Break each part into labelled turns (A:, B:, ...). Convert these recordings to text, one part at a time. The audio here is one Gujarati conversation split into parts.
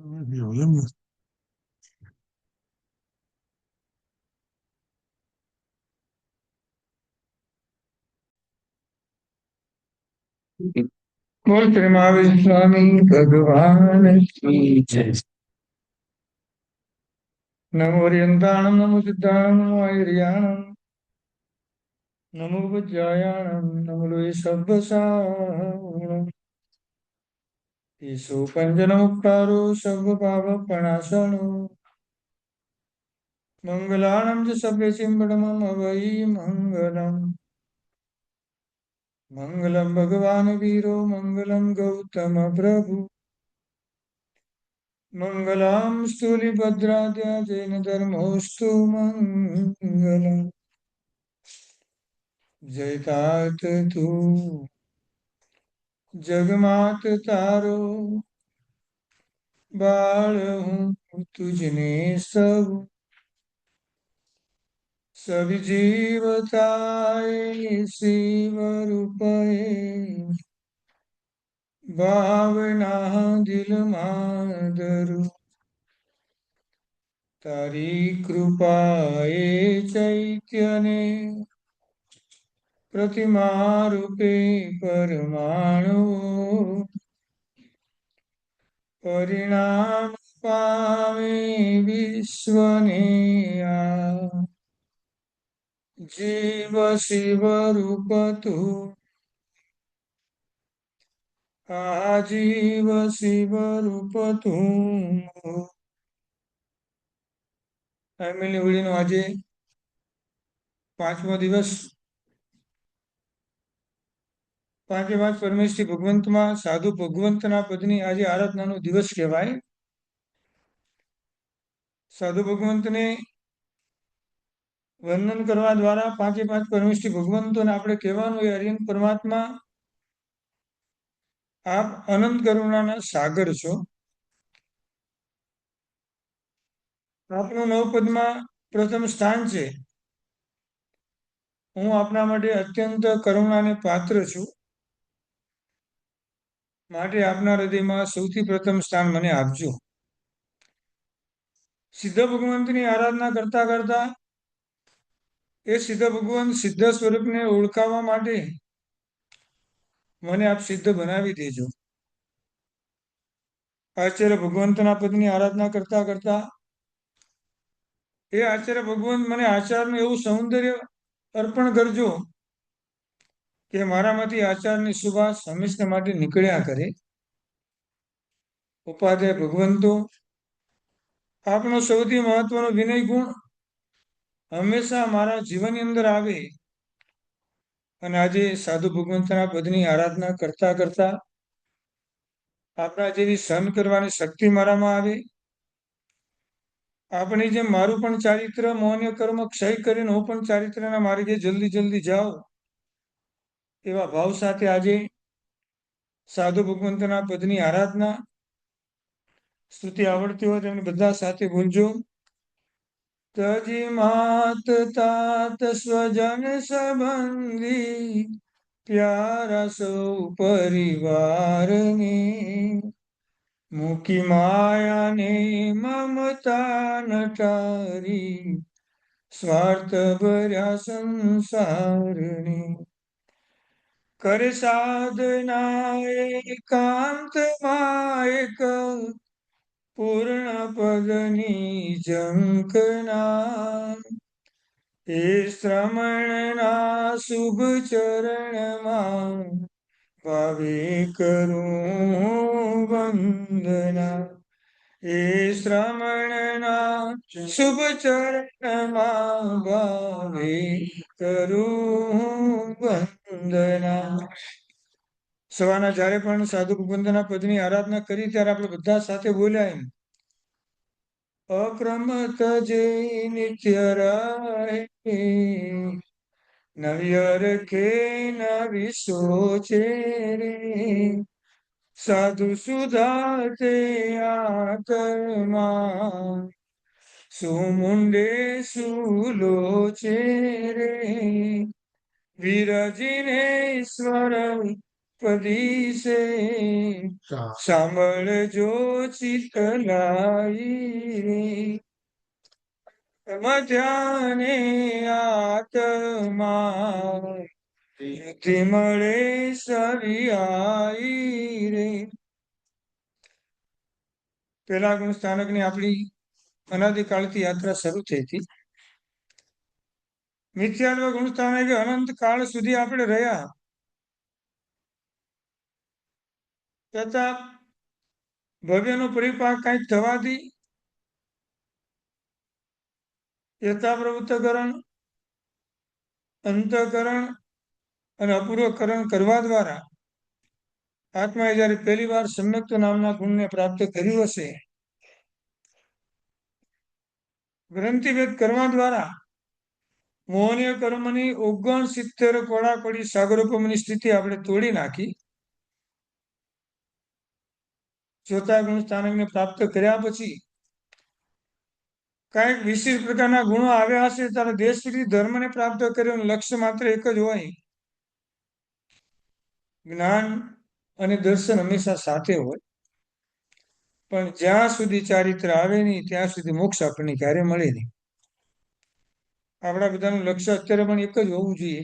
A: Violemos. बोल श्री महावीर स्वामी भगवान की जय। नमो ओरियंताणम नमो सिद्धाणम नमो आयुर्याणम नमो वज्रायाणम नमो लोय सब्बसाणम ईशो पंजनमुक्तारो सर्व पाप प्रणाशनो मंगलाणं च सभ्य चिंबड़मम अवै मंगलम मंगलम भगवान वीरो मंगलम गौतम प्रभु मंगलम स्थूलिभद्राद्या जैन धर्मोस्तु मंगलम जयतात तू जगमात तारो बाळ हूँ तुझने सब सब जीवताए शिव रूपए भावना दिल मादरु तारी कृपाए चैत्यने प्रतिमा रूपे परमाणु परिणाम पामे विश्वने आ जीव शिव रूप तू आजीव शिव रूप તું ફેમિલી હોળીનો આજે 5મો દિવસ. પાંચે પાંચ પરમેશ્વરી ભગવંતમાં સાધુ ભગવંતના પદની આજે આરાધનાનો દિવસ કહેવાય. સાધુ ભગવંતને વર્ણન કરવા દ્વારા પાંચે પાંચ પરમેશ્વરી ભગવંતોને આપણે કહેવાનું એ હરિયન પરમાત્મા આપ અનંત કરુણાના સાગર છો. આપનું નવપદમાં પ્રથમ સ્થાન છે. હું આપના માટે અત્યંત કરુણાને પાત્ર છું, માટે આપના હૃદયમાં સૌથી પ્રથમ સ્થાન મને આપજો. સિદ્ધ ભગવંતની આરાધના કરતા કરતા એ સિદ્ધ ભગવાન સિદ્ધ સ્વરૂપને ઓળખાવા માટે મને આપ સિદ્ધ બનાવી દેજો. આચાર્ય ભગવંતના પદની આરાધના કરતા કરતા એ આચાર્ય ભગવંત મને આચારનું એવું સૌંદર્ય અર્પણ કરજો કે મારામાંથી આચારની સુવાસ હંમેશા માટે નીકળ્યા કરે. ઉપાધ્યાય ભગવંતો, આપનો સૌથી મહત્વનો વિનય ગુણ હંમેશા મારા જીવનની અંદર આવે. અને આજે સાધુ ભગવંતના પદની આરાધના કરતા કરતા આપણા જેવી સહન કરવાની શક્તિ મારામાં આવે. આપણી જેમ મારું પણ ચારિત્ર મૌન્ય કર્મ ક્ષય કરીને હું પણ ચારિત્રના માર્ગે જલ્દી જલ્દી જાઉં એવા ભાવ સાથે આજે સાધુ ભગવંતના પદની આરાધના. સ્તુતિ આવડતી હોય તેમને બધા સાથે બોલજો. તજી માત તાત સ્વજન સંબંધી પ્યારા સૌ પરિવારને મૂકી માયાને મમતા નટારી સ્વાર્થ ભર્યા સંસારને કરે સાધના એકાંતમાં એક પૂર્ણ પદની ઝંખના એ શ્રમણના શુભ ચરણમાં ભાવે કરું વંદના. એ શ્રમણના શુભ ચરણમાં ભાવે કરું વંદના. સવારના જ્યારે પણ સાધુ ભગવંતના પદની આરાધના કરી ત્યારે આપણે બધા સાથે બોલ્યા એમ, અક્રમત જે નિત્ય રહે નવ્ય રખે નવી સોચે રે સાધુ સુધા તે આત્મા સુમુંડે સુલોચે રે વિરજીને ઈશ્વર પદી સે સાંભળજો ચિતલાઈ રે મધ્યાને આત્મા યુતિ મળે સરિયાઈ રે. પેલા ગુણ સ્થાનકની આપણી અનાદિકાળથી યાત્રા શરૂ થઈ હતી. મિથ્યાત્વ ગુણ સ્થાનકે અનંત કાળ સુધી આપણે રહ્યા, છતાં ભવ્યનો પરિપાક કંઈક થવાથી યથાપ્રવૃત્તકરણ, અંતઃકરણ અને અપૂર્વકરણ કરવા દ્વારા આત્માએ જયારે પહેલી વાર સમ્યક્ત નામના ગુણને પ્રાપ્ત કર્યું હશે, ગ્રંથિભેદ કરવા દ્વારા મોહનીય કર્મની 69 કોડાકોડી સાગરોપમની સ્થિતિ આપણે તોડી નાખી. ચોથા ગુણ સ્થાનકને પ્રાપ્ત કર્યા પછી કાંઈક વિશેષ પ્રકારના ગુણો આવ્યા હશે, ત્યારે દેશ સુધી ધર્મને પ્રાપ્ત કર્યું લક્ષ્ય માત્ર એક જ હોય, જ્ઞાન અને દર્શન હંમેશા સાથે હોય. પણ જ્યાં સુધી ચારિત્ર આવે નહીં ત્યાં સુધી મોક્ષ આપણને ક્યારે મળે નહીં. આપણા બધાનું લક્ષ્ય અત્યારે પણ એક જ હોવું જોઈએ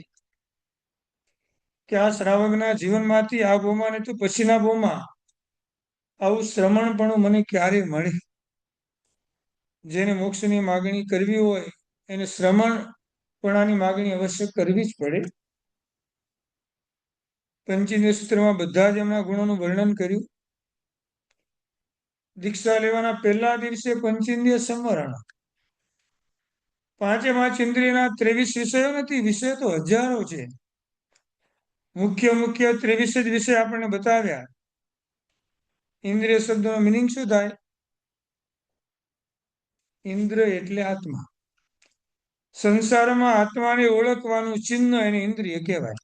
A: કે આ શ્રાવકના જીવનમાંથી આ ભોમાં ને તો પછીના ભોમાં આવું શ્રમણપણું મને ક્યારે મળે. જેને મોક્ષની માગણી કરવી હોય એને શ્રમણપણાની માગણી અવશ્ય કરવી જ પડે. પંચેન્દ્રિય સૂત્રમાં બધા જ એમના ગુણોનું વર્ણન કર્યું. દીક્ષા લેવાના પહેલા દિવસે પંચેન્દ્રિય સંવરણ, પાંચે પાંચ ઇન્દ્રિયના 23 વિષયો નથી, વિષય તો હજારો છે. મુખ્ય 23 જ વિષય આપણને બતાવ્યા. ઇન્દ્રિય શબ્દનો મિનિંગ શું થાય? ઇન્દ્ર એટલે આત્મા. સંસારમાં આત્માને ઓળખવાનું ચિહ્ન એને ઇન્દ્રિય કહેવાય.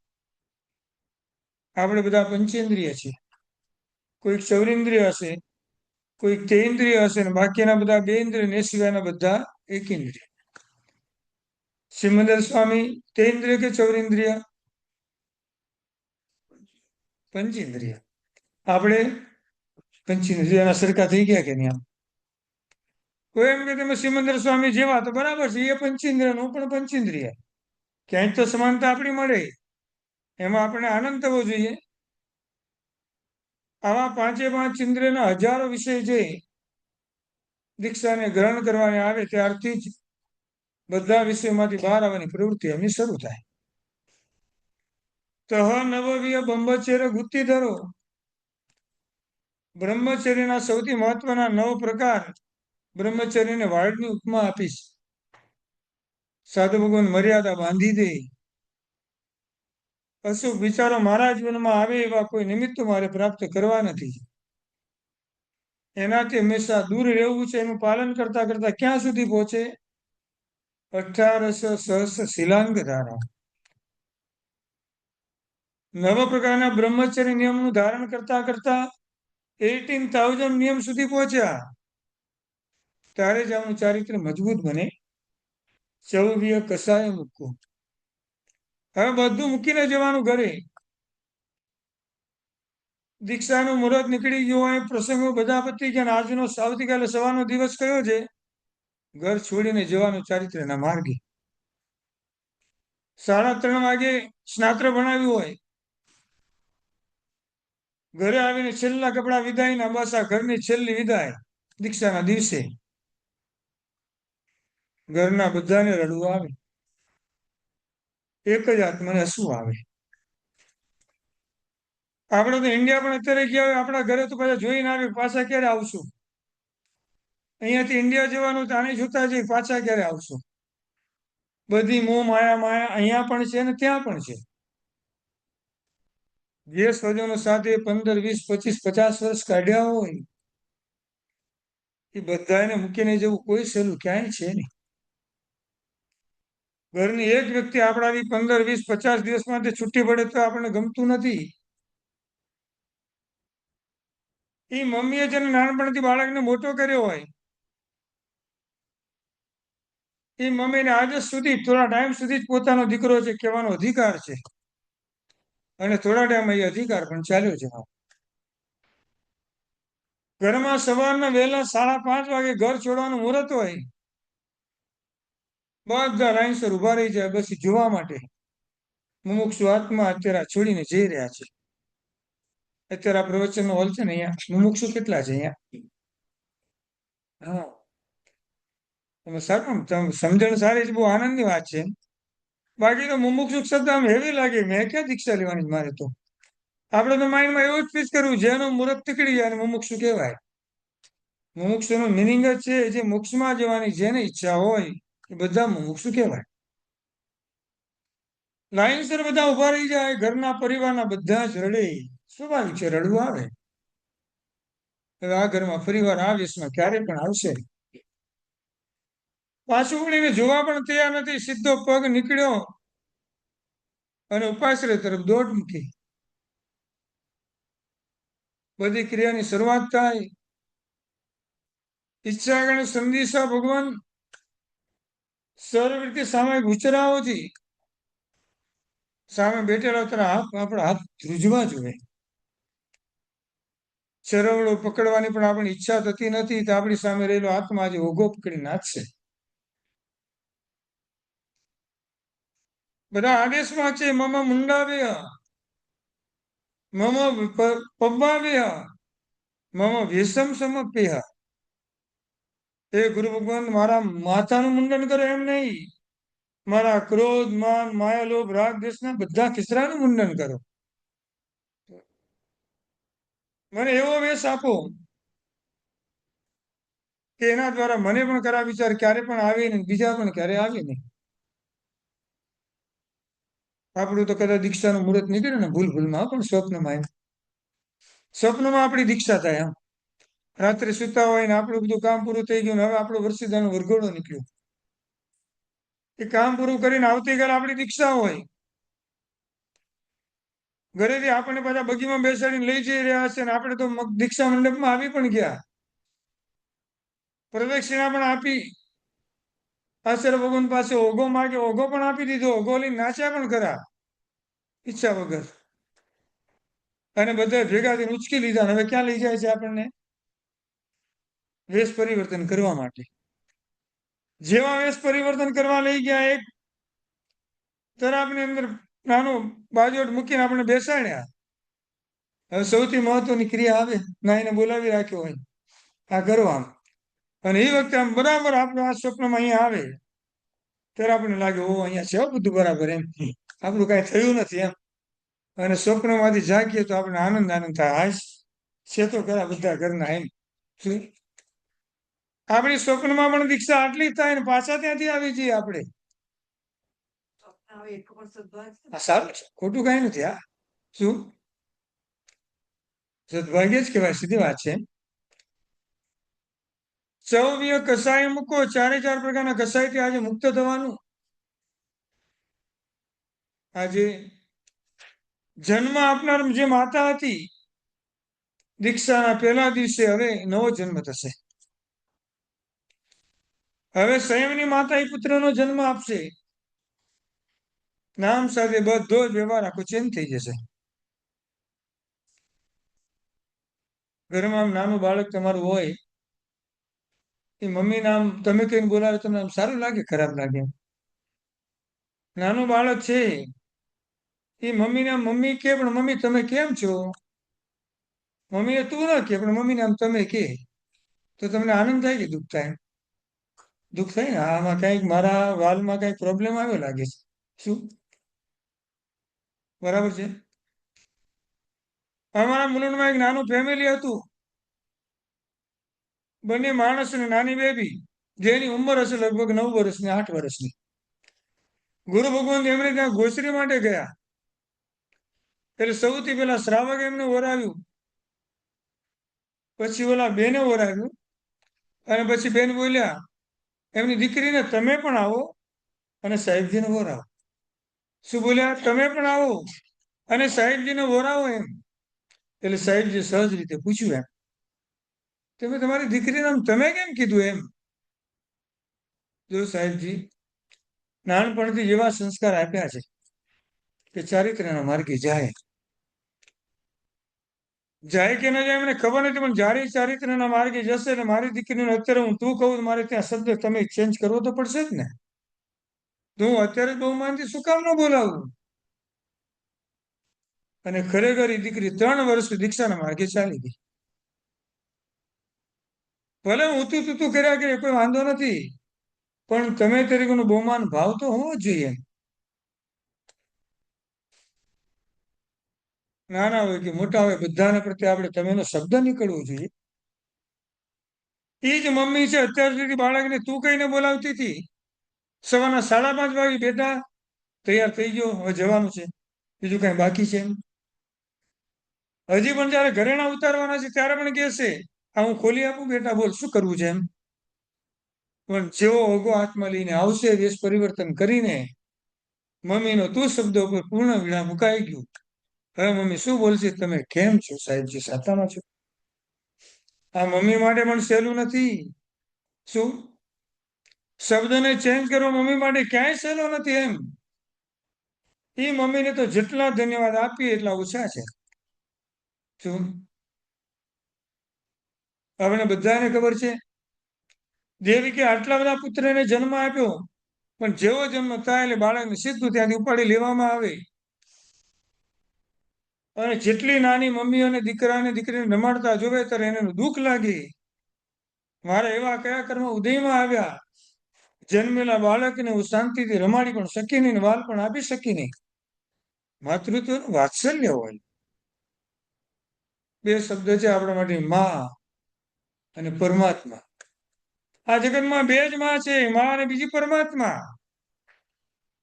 A: આપણે બધા પંચેન્દ્રિય છીએ. કોઈક ચૌરેન્દ્રિય હશે, કોઈક તેઇન્દ્રિય હશે, ને બાકીના બધા 2 ઇન્દ્રિય ને સિવાયના બધા એક ઇન્દ્રિય. સિમંદર સ્વામી તેઇન્દ્રિય કે ચૌરેન્દ્રિય? પંચેન્દ્રિય. આપણે પંચેન્દ્રિયના સરખા થઈ ગયા કે નહીં? કોઈ એમ કે તમે સિમંદર સ્વામી જેવા, તો બરાબર છે, એ પંચેન્દ્રિય હું પણ પંચેન્દ્રિય. ક્યાંય તો સમાનતા આપણી મળે, એમાં આપણે આનંદ થવો જોઈએ. આવા પાંચે પાંચ ઇન્દ્રિયના હજારો વિષય જે દીક્ષાને ગ્રહણ કરવાની આવે ત્યારથી જ બધા વિષયોમાંથી બહાર આવવાની પ્રવૃત્તિ એમની શરૂ થાય. તહ નવવીય બ્રહ્મચર્ય ગુત્તિ ધરો. બ્રહ્મચર્યના સૌથી મહત્વના 9 પ્રકાર બ્રહ્મચર્યને વાળની ઉપમા આપીશ. સાધુ ભગવાન મર્યાદા બાંધી દે. અશુભ વિચારો મારા જીવનમાં આવે એવા કોઈ નિમિત્તો મારે પ્રાપ્ત કરવા નથી. એનાથી હંમેશા દૂર રહેવું છે. એનું પાલન કરતા કરતા ક્યાં સુધી પહોંચે? 18 સહસ્ર શિલાંગ ધારા. 9 પ્રકારના બ્રહ્મચર્ય નિયમનું ધારણ કરતા કરતા 18,000 નિયમ સુધી પહોંચ્યા. ત્યારે જ આનું ચારિત્ર મજબૂત બને. ચૌવીય કસાય મૂકવું. હવે બધું મૂકીને જવાનું ઘરે. દીક્ષાનું મુહૂર્ત નીકળી ગયું હોય, પ્રસંગો બધા પતી ગયા, આજનો આવતીકાલે સવારનો દિવસ કયો છે? ઘર છોડીને જવાનું ચારિત્રના માર્ગે. 3:30 વાગે સ્નાત્ર ભણાવ્યું હોય, ઘરે આવીને છેલ્લા કપડા વિદાયના, બસ આ ઘરની છેલ્લી વિદાય દીક્ષાના દિવસે. ઘરના બધાને રડવું આવે, એક જ આત્માને હસવું આવે. આપણે તો ઇન્ડિયા પણ અત્યારે ગયા હોય, આપણા ઘરે તો પાછા જોઈને આવે, પાછા ક્યારે આવશું? અહીંયાથી ઇન્ડિયા જવાનું, આને જોતા જઈ પાછા ક્યારે આવશું? બધી મોહ માયા માયા અહીંયા પણ છે ને ત્યાં પણ છે. જે સ્વજનો સાથે 15, 20, 25, 50 વર્ષ કાઢ્યા હોય એ બધાને મૂકીને જવું કોઈ સહેલું ક્યાંય છે નહીં. ઘરની એક વ્યક્તિ આપણાથી 15, 20, 50 દિવસ માટે છૂટી પડે તો આપણને ગમતું નથી. એ મમ્મીએ જેને નાનપણથી બાળકને મોટો કર્યો હોય, એ મમ્મીને આજ સુધી થોડા ટાઈમ સુધી જ પોતાનો દીકરો છે કહેવાનો અધિકાર છે. અને થોડા ટાઈમ એ અધિકાર પણ ચાલ્યો છે. ઘરમાં સવારના વહેલા 5:30 વાગે ઘર છોડવાનું મુહૂર્ત હોય, બધા લાઈનસર ઉભા રહી જાય બસ ઈ જોવા માટે. મુમુક્ષુ આત્મા અત્યારે આ છોડીને જઈ રહ્યા છે. અત્યારે આ પ્રવચનનો હોલ છે ને, અહીંયા મુમુક્ષુ કેટલા છે અહીંયા? હા, તમે સારું, તમે સમજણ સારી છે, બહુ આનંદની વાત છે. બાકી તો મુમુક્ષુ શબ્દ આમ હેવી લાગે, મેં ક્યાં દીક્ષા લેવાની છે મારે તો. આપણે તો માઇન્ડમાં એવું જ ફિક્સ કરવું, જેનું મુહૂર્ત નીકળી જાય એને મુમુક્ષુ કહેવાય. મુમુક્ષુનો મિનિંગ જ છે જે મોક્ષમાં જવાની જેને ઈચ્છા હોય એ બધા મુમુક્ષુ કહેવાય. લાઈનસર બધા ઉભા રહી જાય, ઘરના પરિવારના બધા જ રડે. સ્વાભાવિક છે, રડવું આવે. હવે આ ઘરમાં પરિવાર આ વેશમાં ક્યારે પણ આવશે. પાછું વળીને જોવા પણ તૈયાર નથી, સીધો પગ નીકળ્યો અને ઉપાશ્રય તરફ દોડ મૂકી. બધી ક્રિયાની શરૂઆત થાય. ઈચ્છા ગણ સંદેશા ભગવાન સર્વરીતે સામયિક ઉચરાઓથી સામે બેઠેલા તારા આપણા હાથ ધ્રુજવા જોઈએ. ચરવડો પકડવાની પણ આપણી ઈચ્છા થતી નથી, તો આપણી સામે રહેલો આત્મા આજે ઓઘો પકડી નાખશે. બધા આદેશમાં છે, મમ મુંડાવ્ય, મમ પબ્બાવ્ય, મમ વ્યસમ સમપ્ય. હે ગુરુ ભગવાન, મારા માથાનું મુંડન કરો એમ નહીં, મારા ક્રોધ માન માયા લોભ રાગ દેશના બધા ખિસરાનું મુંડન કરો. મને એવો વેશ આપો કે એના દ્વારા મને પણ ખરા વિચાર ક્યારે પણ આવે નહીં, બીજા પણ ક્યારે આવે નહીં. આપણું તો કદાચ દીક્ષાનું મુહૂર્ત નીકળે ને ભૂલમાં, પણ સ્વપ્નમાં આપણી દીક્ષા થાય. આમ રાત્રે સુતા હોય ને આપણું બધું કામ પૂરું થઈ ગયું ને હવે આપણો વર્ષીદાનો વરઘોડો નીકળ્યો, એ કામ પૂરું કરીને આવતીકાલે આપણી દીક્ષા હોય. ઘરેથી આપણને પાછા બગીમાં બેસાડીને લઈ જઈ રહ્યા છે ને આપણે તો દીક્ષા મંડપમાં આવી પણ ગયા, પ્રદક્ષિણા પણ આપી, આચાર્ય ભગવાન પાસે ઓઘો માગે, ઓઘો પણ આપી દીધો, ઓઘો લઈને નાચ્યા પણ ખરા ઈચ્છા વગર. અને બધા ભેગા થઈને ઉચકી લીધા. હવે ક્યાં લઈ જાય છે આપણને? વેશ પરિવર્તન કરવા માટે. જેવા વેશ પરિવર્તન કરવા લઈ ગયા, એક તરાપની અંદર નાનો બાજોટ મૂકીને આપણે બેસાડ્યા. હવે સૌથી મહત્વની ક્રિયા આવે, ના એને બોલાવી રાખ્યો હોય આ કરવા, અને એ વખતે આમ બરાબર આપણે આ સ્વપ્નમાં અહીંયા આવે ત્યારે આપણને લાગે ઓ અહીંયા છે બધું બરાબર, એમ આપણું કાંઈ થયું નથી એમ. અને સ્વપ્નમાંથી જાગીએ તો આપણે આનંદ આનંદ થાય, હાશ છે તો ખરા બધા ઘરના એમ. શું આપણી સ્વપ્નમાં પણ દીક્ષા આટલી થાય ને પાછા ત્યાંથી આવી જઈએ આપણે. સારું છે, ખોટું કઈ નથી. આ શું સદભાગ્ય જ કહેવાય, સીધી વાત છે. ચૌવીય કસાય મૂકો, 4 પ્રકારના કસાયથી આજે મુક્ત થવાનું. આજે જન્મ આપનાર જે માતા હતી દીક્ષાના પહેલા દિવસે, હવે નવો જન્મ થશે. હવે સંયમની માતા એ પુત્રનો જન્મ આપશે. નામ સાથે બધો જ વ્યવહાર આખો ચેન્જ થઈ જશે. ઘરમાં નાનું બાળક તમારું હોય, એ મમ્મી નામ તમે કહીને બોલાવે, તમને આમ સારું લાગે ખરાબ લાગે? નાનું બાળક છે એ મમ્મીને આમ મમ્મી કે, પણ મમ્મી તમે કેમ છો? મમ્મીને તું ના કે, પણ મમ્મીને આમ તમે કે, તો તમને આનંદ થાય કે દુઃખ થાય? દુઃખ થાય ને. આમાં કંઈક મારા વાલમાં કંઈક પ્રોબ્લેમ આવ્યો લાગે છે. શું બરાબર છે? અમારા મુલુંડમાં એક નાનું ફેમિલી હતું, બંને માણસ અને નાની બેબી, જેની ઉંમર હશે લગભગ 9 વર્ષની 8 વર્ષની. ગુરુ ભગવાન એમને ત્યાં ગોશ્રી માટે ગયા, એટલે સૌથી પહેલા શ્રાવક એમને ઓરાવ્યું, પછી ઓલા બેને ઓરાવ્યું, અને પછી બેન બોલ્યા એમની દીકરીને તમે પણ આવો અને સાહેબજીને ઓરાવો. શું બોલ્યા? તમે પણ આવો અને સાહેબજીને ઓરાવો એમ. એટલે સાહેબજી સહજ રીતે પૂછ્યું એમ, તમે તમારી દીકરીને આમ તમે કેમ કીધું એમ? જો સાહેબજી નાનપણથી એવા સંસ્કાર આપ્યા છે કે ચારિત્ર્યના માર્ગે જાય. જાય કે ન જાય મને ખબર નથી, પણ જ્યારે ચારિત્રના માર્ગે જશે ને મારી દીકરીને અત્યારે હું તું કહું મારે ત્યાં શબ્દ તમે ચેન્જ કરવો તો પડશે જ ને. તો હું અત્યારે જ બહુમાનથી શું કામ ન બોલાવું? અને ખરેખર એ દીકરી 3 વર્ષ દીક્ષાના માર્ગે ચાલી ગઈ. ભલે હું તું તું કર્યા કરે કોઈ વાંધો નથી, પણ તમે તરીકેનો બહુમાન ભાવ તો હોવો જ જોઈએ. નાના હોય કે મોટા હોય બધાને પ્રત્યે આપણે તમેનો શબ્દ નીકળવો જોઈએ. એ જ મમ્મી છે અત્યાર સુધી બાળકને તું કહીને બોલાવતી હતી. સવારના 5:30 વાગે બેટા તૈયાર થઈ ગયો, હવે જવાનું છે, બીજું કઈ બાકી છે એમ? હજી પણ જયારે ઘરેણા ઉતારવાના છે ત્યારે પણ કહેશે આ હું ખોલી આપું બેટા, બોલ શું કરવું છે એમ. પણ જેવો ઓગો હાથમાં લઈને આવશે વેશ પરિવર્તન કરીને, મમ્મીનો તું શબ્દ ઉપર પૂર્ણ વિરામ મુકાઈ ગયું. હવે મમ્મી શું બોલશે? તમે કેમ છો સાહેબજી, સાતામાં છો? આ મમ્મી માટે પણ સહેલું નથી. શું? શબ્દને ચેન્જ કરવો મમ્મી માટે ક્યાંય સહેલો નથી એમ. એ મમ્મીને તો જેટલા ધન્યવાદ આપીએ એટલા ઓછા છે. શું? આપણે બધાને ખબર છે દેવી કે આટલા બધા પુત્રને જન્મ આપ્યો, પણ જેવો જન્મ થાય એટલે બાળકને સીધું ત્યાંથી ઉપાડી લેવામાં આવે. અને જેટલી નાની મમ્મીઓને દીકરાને દીકરીને રમાડતા જોવે ત્યારે એને દુઃખ લાગે. મારા એવા કયા કર્મ ઉદયમાં આવ્યા, જન્મેલા બાળકને હું શાંતિથી રમાડી પણ શકી નહીં, વાલ પણ આપી શકી નહીં. માતૃત્વનું વાત્સલ્ય હોય. બે શબ્દ છે આપણા માટે, મા અને પરમાત્મા. આ જગતમાં બે જ માં છે, મા અને બીજી પરમાત્મા.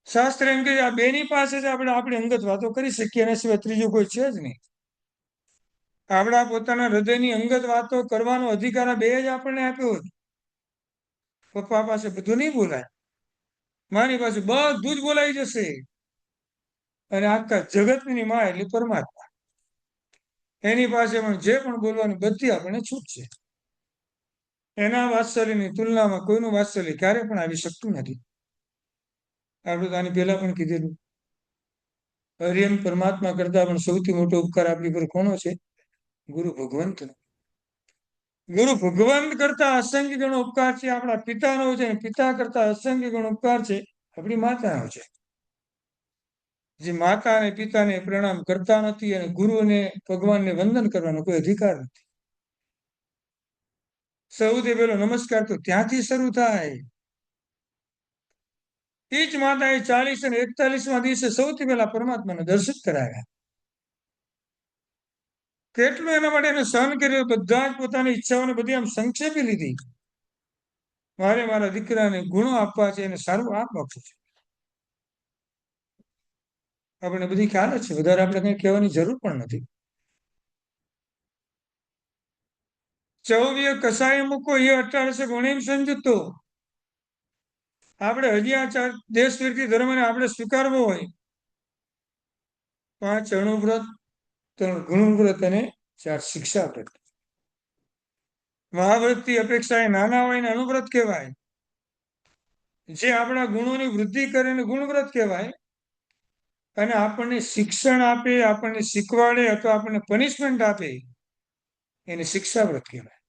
A: શાસ્ત્ર એમ કે આ બેની પાસે જ આપણે આપણી અંગત વાતો કરી શકીએ, એના સિવાય ત્રીજું કોઈ છે જ નહીં. આપણા પોતાના હૃદયની અંગત વાતો કરવાનો અધિકાર આ બે જ આપણને આપ્યો. પપ્પા પાસે બધું નહીં બોલાય, માની પાસે બધું જ બોલાઈ જશે. અને આખા જગતની માં એટલે પરમાત્મા, એની પાસે પણ જે પણ બોલવાની બધી આપણને છૂટ છે. એના વાત્સલ્યની તુલનામાં કોઈનું વાત્સલ્ય ક્યારે પણ આવી શકતું નથી. આપણે તો આની પહેલા પણ કીધેલું, હરિયમ પરમાત્મા કરતા પણ સૌથી મોટો ઉપકાર આપણી પર કોનો છે? ગુરુ ભગવંતનો. ગુરુ ભગવંત કરતા અસંખ્ય ગણો ઉપકાર છે આપણા પિતાનો છે, અને પિતા કરતા અસંખ્ય ગણો ઉપકાર છે આપણી માતાનો છે. જે માતા અને પિતાને પ્રણામ કરતા નથી અને ગુરુને ભગવાનને વંદન કરવાનો કોઈ અધિકાર નથી. સૌથી પહેલો નમસ્કાર તો ત્યાંથી શરૂ થાય. એ જ માતાએ 40 અને 41મા દિવસે સૌથી પહેલા પરમાત્માને દર્શન કરાવ્યા. કેટલું એના માટે એને સહન કર્યું, બધા જ પોતાની ઈચ્છાઓને બધી આમ સંક્ષેપી લીધી. મારે મારા દીકરાને ગુણો આપવા છે, એને સારું આપવું છે. આપણે બધી ખ્યાલ જ છે, વધારે આપણે કંઈ કહેવાની જરૂર પણ નથી. ચૌવીય કસાય મૂકો એ 1819 સમજતો. આપણે હજી આ દેશ વિરોધી ધર્મને આપણે સ્વીકારવો હોય, 5 અણુવ્રત, 3 ગુણવ્રત અને 4 શિક્ષા વ્રત. મહાવ્રતથી અપેક્ષા એ નાના હોય ને અનુવ્રત કહેવાય. જે આપણા ગુણોની વૃદ્ધિ કરે ને ગુણવ્રત કહેવાય. અને આપણને શિક્ષણ આપે, આપણને શીખવાડે અથવા આપણને પનિશમેન્ટ આપે એને શિક્ષા વ્રત કહેવાય.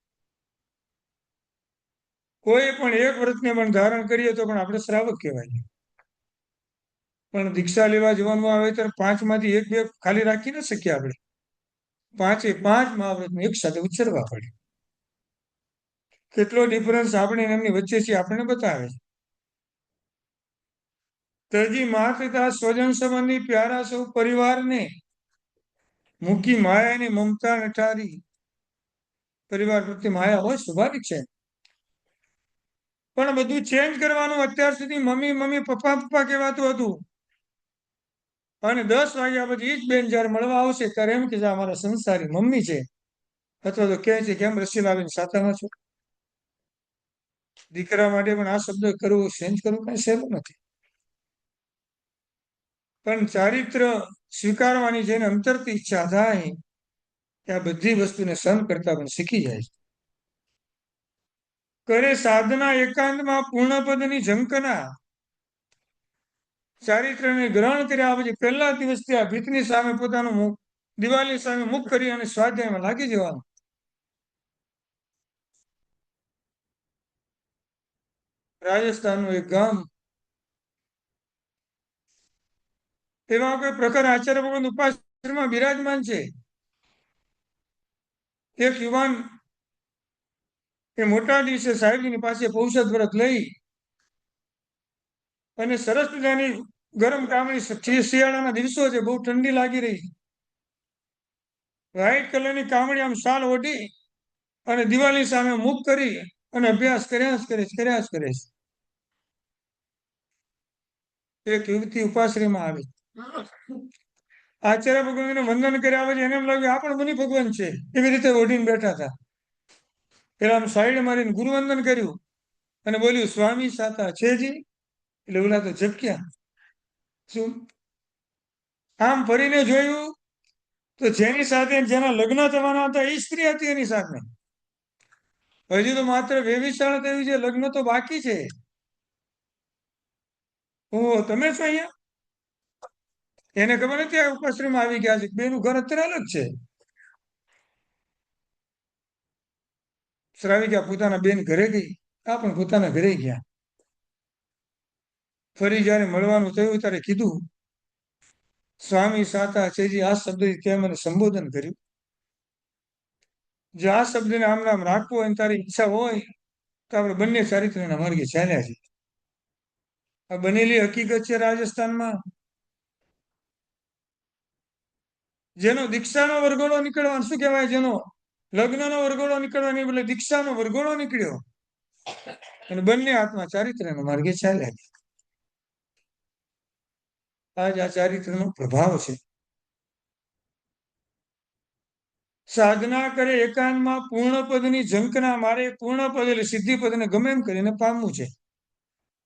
A: કોઈ પણ એક વ્રતને પણ ધારણ કરીએ તો પણ આપણે શ્રાવક કહેવાય. પણ દીક્ષા લેવા જવાનું આવે ત્યારે 5માંથી 1-2 ખાલી રાખી ન શકીએ આપણે. 5 મહાવ્રતને એક સાથે ઉચ્ચરવા પડે. કેટલો ડિફરન્સ આપણે એમની વચ્ચે છે આપણને બતાવે છે. તજી માત પિતા સ્વજન સંબંધી પ્યારા સૌ પરિવારને મૂકી માયાની મમતા નઠારી. પરિવાર પ્રત્યે માયા હોય સ્વાભાવિક છે, પણ બધું ચેન્જ કરવાનું. અત્યાર સુધી મમ્મી મમ્મી પપ્પા પપ્પા કહેવાતું હતું, અને 10 વાગ્યા પછી એ જ બેન જયારે મળવા આવશે ત્યારે એમ કે અમારા સંસારી મમ્મી છે, અથવા તો કહે છે કેમ રસી લાવીને સાતામાં છો. દીકરા માટે પણ આ શબ્દ કરવો, ચેન્જ કરવું કઈ સહેલું નથી. પણ ચારિત્ર સ્વીકારવાની જેને અંતરથી ઈચ્છા થાય કે આ બધી વસ્તુને સહન કરતા પણ શીખી જાય છે. કરે સાધના એકાંતમાં પૂર્ણપદની ઝંકના. ચારિત્રને ગ્રહણ કર્યા પછી પહેલા દિવસથી આ ભીતની સામે પોતાનું દિવાલની સામે મુખ કરી અને સ્વાધ્યાયમાં લાગી જવાનું. રાજસ્થાનનું એક ગામ, એમાં કોઈ પ્રખર આચાર્ય ભગવાન ઉપાશ્રમમાં બિરાજમાન છે. એક યુવાન એ મોટા દિવસે સાહેબની પાસે પૌષધ વ્રત લઈ અને સરસ મજાની ગરમ કામણી, શિયાળાના દિવસો છે, બહુ ઠંડી લાગી રહી, વ્હાઈટ કલરની કામણી આમ શાલ ઓઢી અને દિવાલની સામે મુખ કરી અને અભ્યાસ કર્યા જ કરે છે, કર્યા જ કરે છે. એક યુવતી ઉપાશ્રયમાં આવી, આચાર્ય ભગવાનને વંદન કર્યા પછી એને એમ લાગ્યું આ પણ મુનિ ભગવાન છે, એવી રીતે ઓઢીને બેઠા હતા. પેલા આમ સાઈડ મારીને ગુરુવંદન કર્યું અને બોલ્યું સ્વામી સાતા છેજી. એટલે ઓલા તો ઝબક્યા. શું? આમ ફરીને જોયું તો જેની સાથે જેના લગ્ન થવાના હતા એ સ્ત્રી હતી એની સાથે. હજી તો માત્ર વેવિશાળ થયું છે, લગ્ન તો બાકી છે. તમે છો અહીંયા? એને ખબર નથી આ ઉપાશ્રયમાં આવી ગયા છે, બેનું ઘર અત્યારે અલગ છે. શ્રાવિકા પોતાના બેન ઘરે ગઈ, આ પણ પોતાના ઘરે ગયા. ફરી જયારે મળવાનું થયું ત્યારે કીધું સ્વામી સાતા છેજી, આ શબ્દથી તે મને સંબોધન કર્યું. જો આ શબ્દને આમ નામ રાખવો હોય તારી ઈચ્છા હોય તો આપણે બંને ચારિત્ર્યના માર્ગે ચાલ્યા છીએ. આ બનેલી હકીકત છે. રાજસ્થાનમાં જેનો દીક્ષાનો વરઘોડો નીકળવાનો, શું કહેવાય, જેનો લગ્નનો વરઘોડો નીકળવાની બદલે દીક્ષાનો વરઘોડો નીકળ્યો અને બંને આત્મા ચારિત્ર્યના માર્ગે ચાલ્યા. આજ આ ચારિત્રનો પ્રભાવ છે. સાધના કરે એકાંતમાં પૂર્ણ પદની ઝંખના મારે, પૂર્ણ પદ એટલે સિદ્ધિ પદને ગમે એમ કરીને પામવું છે.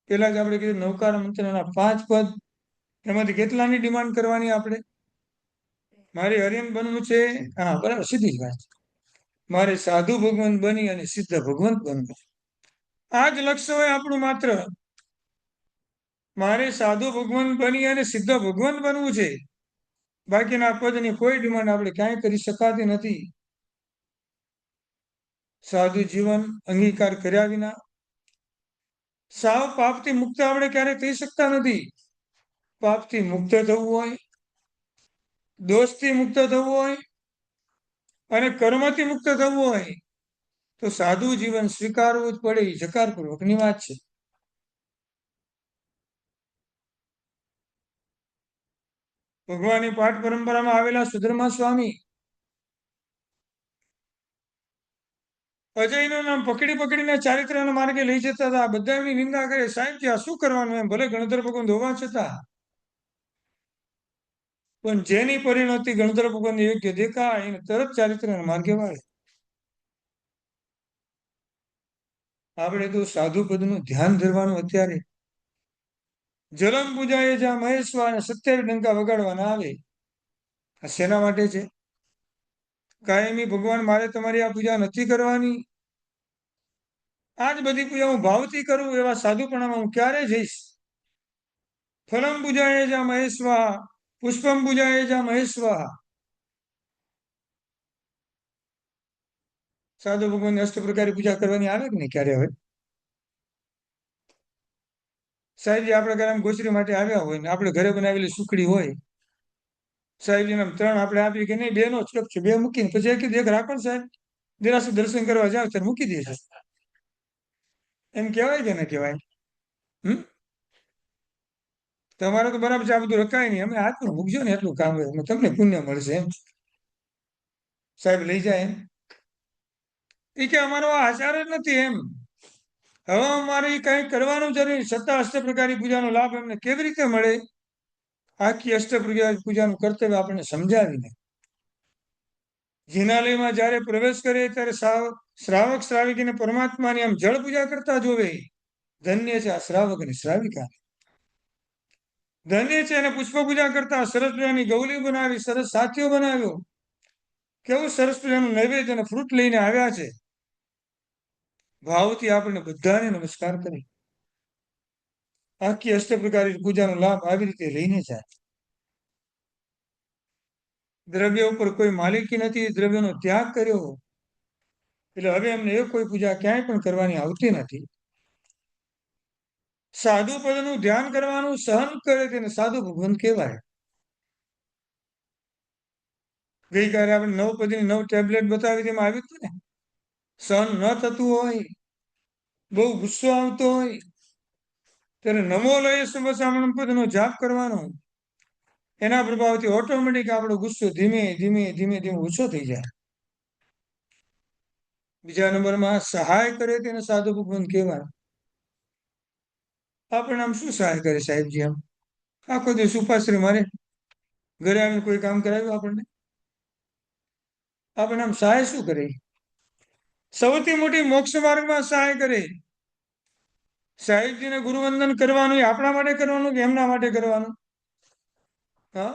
A: પેલા જ આપણે કીધું નવકાર મંત્રના 5 પદ, એમાંથી કેટલાની ડિમાન્ડ કરવાની આપણે? મારે હરિયન બનવું છે, હા બરાબર, સીધી જ વાત. મારે સાધુ ભગવાન બની અને સિદ્ધ ભગવંત બનવું, આ જ લક્ષ્ય હોય આપણું માત્ર. મારે સાધુ ભગવાન બની અને સિદ્ધ ભગવાન બનવું છે. બાકીના પદની કોઈ ડિમાન્ડ આપણે ક્યાંય કરી શકાતી નથી. સાધુ જીવન અંગીકાર કર્યા વિના સાવ પાપથી મુક્ત આપણે ક્યારેય થઈ શકતા નથી. પાપથી મુક્ત થવું હોય, દોષથી મુક્ત થવું હોય અને કર્મથી મુક્ત થવું હોય તો સાધુ જીવન સ્વીકારવું જ પડે. એ જકારપૂર્વકની વાત છે. ભગવાનની પાઠ પરંપરામાં આવેલા સુધર્મા સ્વામી અજયનું નામ પકડી પકડીને ચારિત્ર્યના માર્ગે લઈ જતા હતા. બધા એમની નિંદા કરે, સાહેબ કે આ શું કરવાનું, એમ ભલે ગણધર ભગવાન હોવા છતાં. પણ જેની પરિણતિ ગણધર ભગવાનને યોગ્ય દેખાય એને તરત ચારિત્ર્યના માર્ગે વાળે. આપણે તો સાધુ પદનું ધ્યાન ધરવાનું. અત્યારે જલમ પૂજાએ જ્યાં મહેશ્વા અને 27 ડંકા વગાડવાના આવે, આ શેના માટે છે? કાયમી ભગવાન મારે તમારી આ પૂજા નથી કરવાની, આ જ બધી પૂજા હું ભાવથી કરું, એવા સાધુપણામાં હું ક્યારે જઈશ? ફલમ પૂજાએ જ્યાં મહેશ્વા, પુષ્પમ પૂજાએ જ્યાં મહેશ્વા. સાધુ ભગવાનની અષ્ટ પ્રકારે પૂજા કરવાની આવે કે નહીં ક્યારે? હવે સાહેબજી આપણા ઘરે આમ ગોચરી માટે આવ્યા હોય ને આપણે ઘરે બનાવેલી સુખડી હોય, સાહેબજીને આમ 3 આપણે આપીએ કે નહીં, 2નો જ કપ છે, 2 મૂકીને પછી કીધું એક રાખો ને સાહેબ, દેરાસર દર્શન કરવા જાવ ત્યારે મૂકી દેજો. એમ કહેવાય કે ના કહેવાય? હમ તમારે તો બરાબર છે, આ બધું રખાય નહીં, અમે હાથમાં મૂકજો ને એટલું કામ હોય, તમને પુણ્ય મળશે એમ. સાહેબ લઈ જાય એમ. એ કે અમારો આ આચાર જ નથી એમ. હવે અમારે કંઈ કરવાનું જરૂર નહીં, છતાં અષ્ટ પ્રકારની પૂજાનો લાભ એમને કેવી રીતે મળે? આખી અષ્ટ પ્રકારની પૂજાનું કર્તવ્ય આપણને સમજાવીને. જિનાલયમાં જ્યારે પ્રવેશ કરે ત્યારે શ્રાવક શ્રાવિકીને પરમાત્માની આમ જળ પૂજા કરતા જોવે. ધન્ય છે આ શ્રાવક અને શ્રાવિકા, ધન્ય છે. અને પુષ્પ પૂજા કરતા સરસ મજાની ગૌલી બનાવી, સરસ સાથીઓ બનાવ્યો, કેવું સરસ મજાનું નૈવેદ્ય અને ફ્રૂટ લઈને આવ્યા છે. ભાવથી આપણે બધાને નમસ્કાર કરી આખી અષ્ટ પ્રકારની પૂજાનો લાભ આવી રીતે લઈને જાય. દ્રવ્ય ઉપર કોઈ માલિકી નથી, દ્રવ્યનો ત્યાગ કર્યો, એટલે હવે એમને એ કોઈ પૂજા ક્યાંય પણ કરવાની આવતી નથી. સાધુ પદનું ધ્યાન કરવાનું સહન કરે તેને સાધુ ભગવાન કહેવાય. ગઈકાલે આપણે 9 પદની 9 ટેબ્લેટ બતાવી તેમાં આવ્યું હતું ને, સહન ન થતું હોય, બહુ ગુસ્સો આવતો હોય, ત્યારે નમો લય સર્વસામણ પદનો જાપ કરવાનો. એના પ્રભાવથી ઓટોમેટિક આપણો ગુસ્સો ધીમે ધીમે ધીમે ધીમે ઓછો થઈ જાય. બીજા નંબરમાં સહાય કરે તેને સાધુ ભગવાન કહેવાય. આપણને આમ શું સહાય કરે સાહેબજી? આમ આખો દિવસ ઉપાશ્રી મારે, ઘરે આવીને કોઈ કામ કરાવ્યું આપણને આમ સહાય શું કરે? સૌથી મોટી મોક્ષ માર્ગમાં સહાય કરે. સાહેબજીને ગુરુવંદન કરવાનું એ આપણા માટે કરવાનું કે એમના માટે કરવાનું? હા,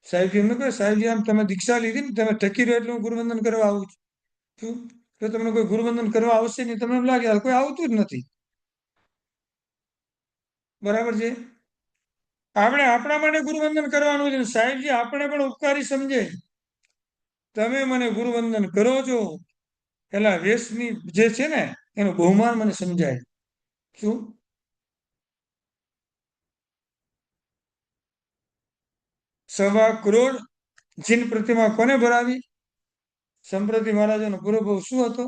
A: સાહેબજી એમને કહે, સાહેબજી આમ તમે દીક્ષા લીધી ને, તમે ટકી રહ્યો એટલે હું ગુરુવંદન કરવા આવું છું. તો તમને કોઈ ગુરુવંદન કરવા આવશે નહીં, તમને એમ લાગે કોઈ આવતું જ નથી. બરાબર છે. આપણે આપણા માટે ગુરુવંદન કરવાનું છે. સાહેબજી આપણે પણ ઉપકારી સમજે. તમે મને ગુરુવંદન કરો છો, પેલા વેશની જે છે ને એનું બહુમાન મને સમજાય. શું? સવા કરોડ જીન પ્રતિમા કોને ભરાવી? સંપ્રતિ મહારાજનો પૂરો બહુ શું હતો?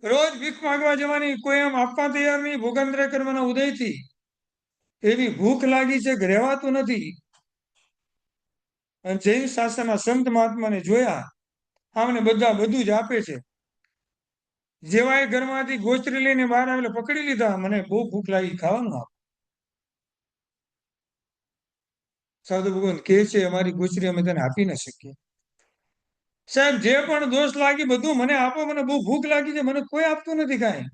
A: રોજ ભીખ માંગવા જવાની, કોઈ એમ આપવા તૈયાર નહીં, ભોગાંતરે કરવાના ઉદયથી. એવી ભૂખ લાગી છે કે રહેવાતું નથી. અને જૈન શાસ્ત્રના સંત મહાત્માને જોયા, આમને બધા બધું જ આપે છે. જેવાય ઘરમાંથી ગોચરી લઈને બહાર આવેલા પકડી લીધા, મને બહુ ભૂખ લાગી, ખાવાનું આપ. સાધુ ભગવાન કહે છે, અમારી ગોચરી અમે તને આપી ન શકીએ. સાહેબ જે પણ દોષ લાગી બધું મને આપો, મને બહુ ભૂખ લાગી છે, મને કોઈ આપતું નથી કાંઈ.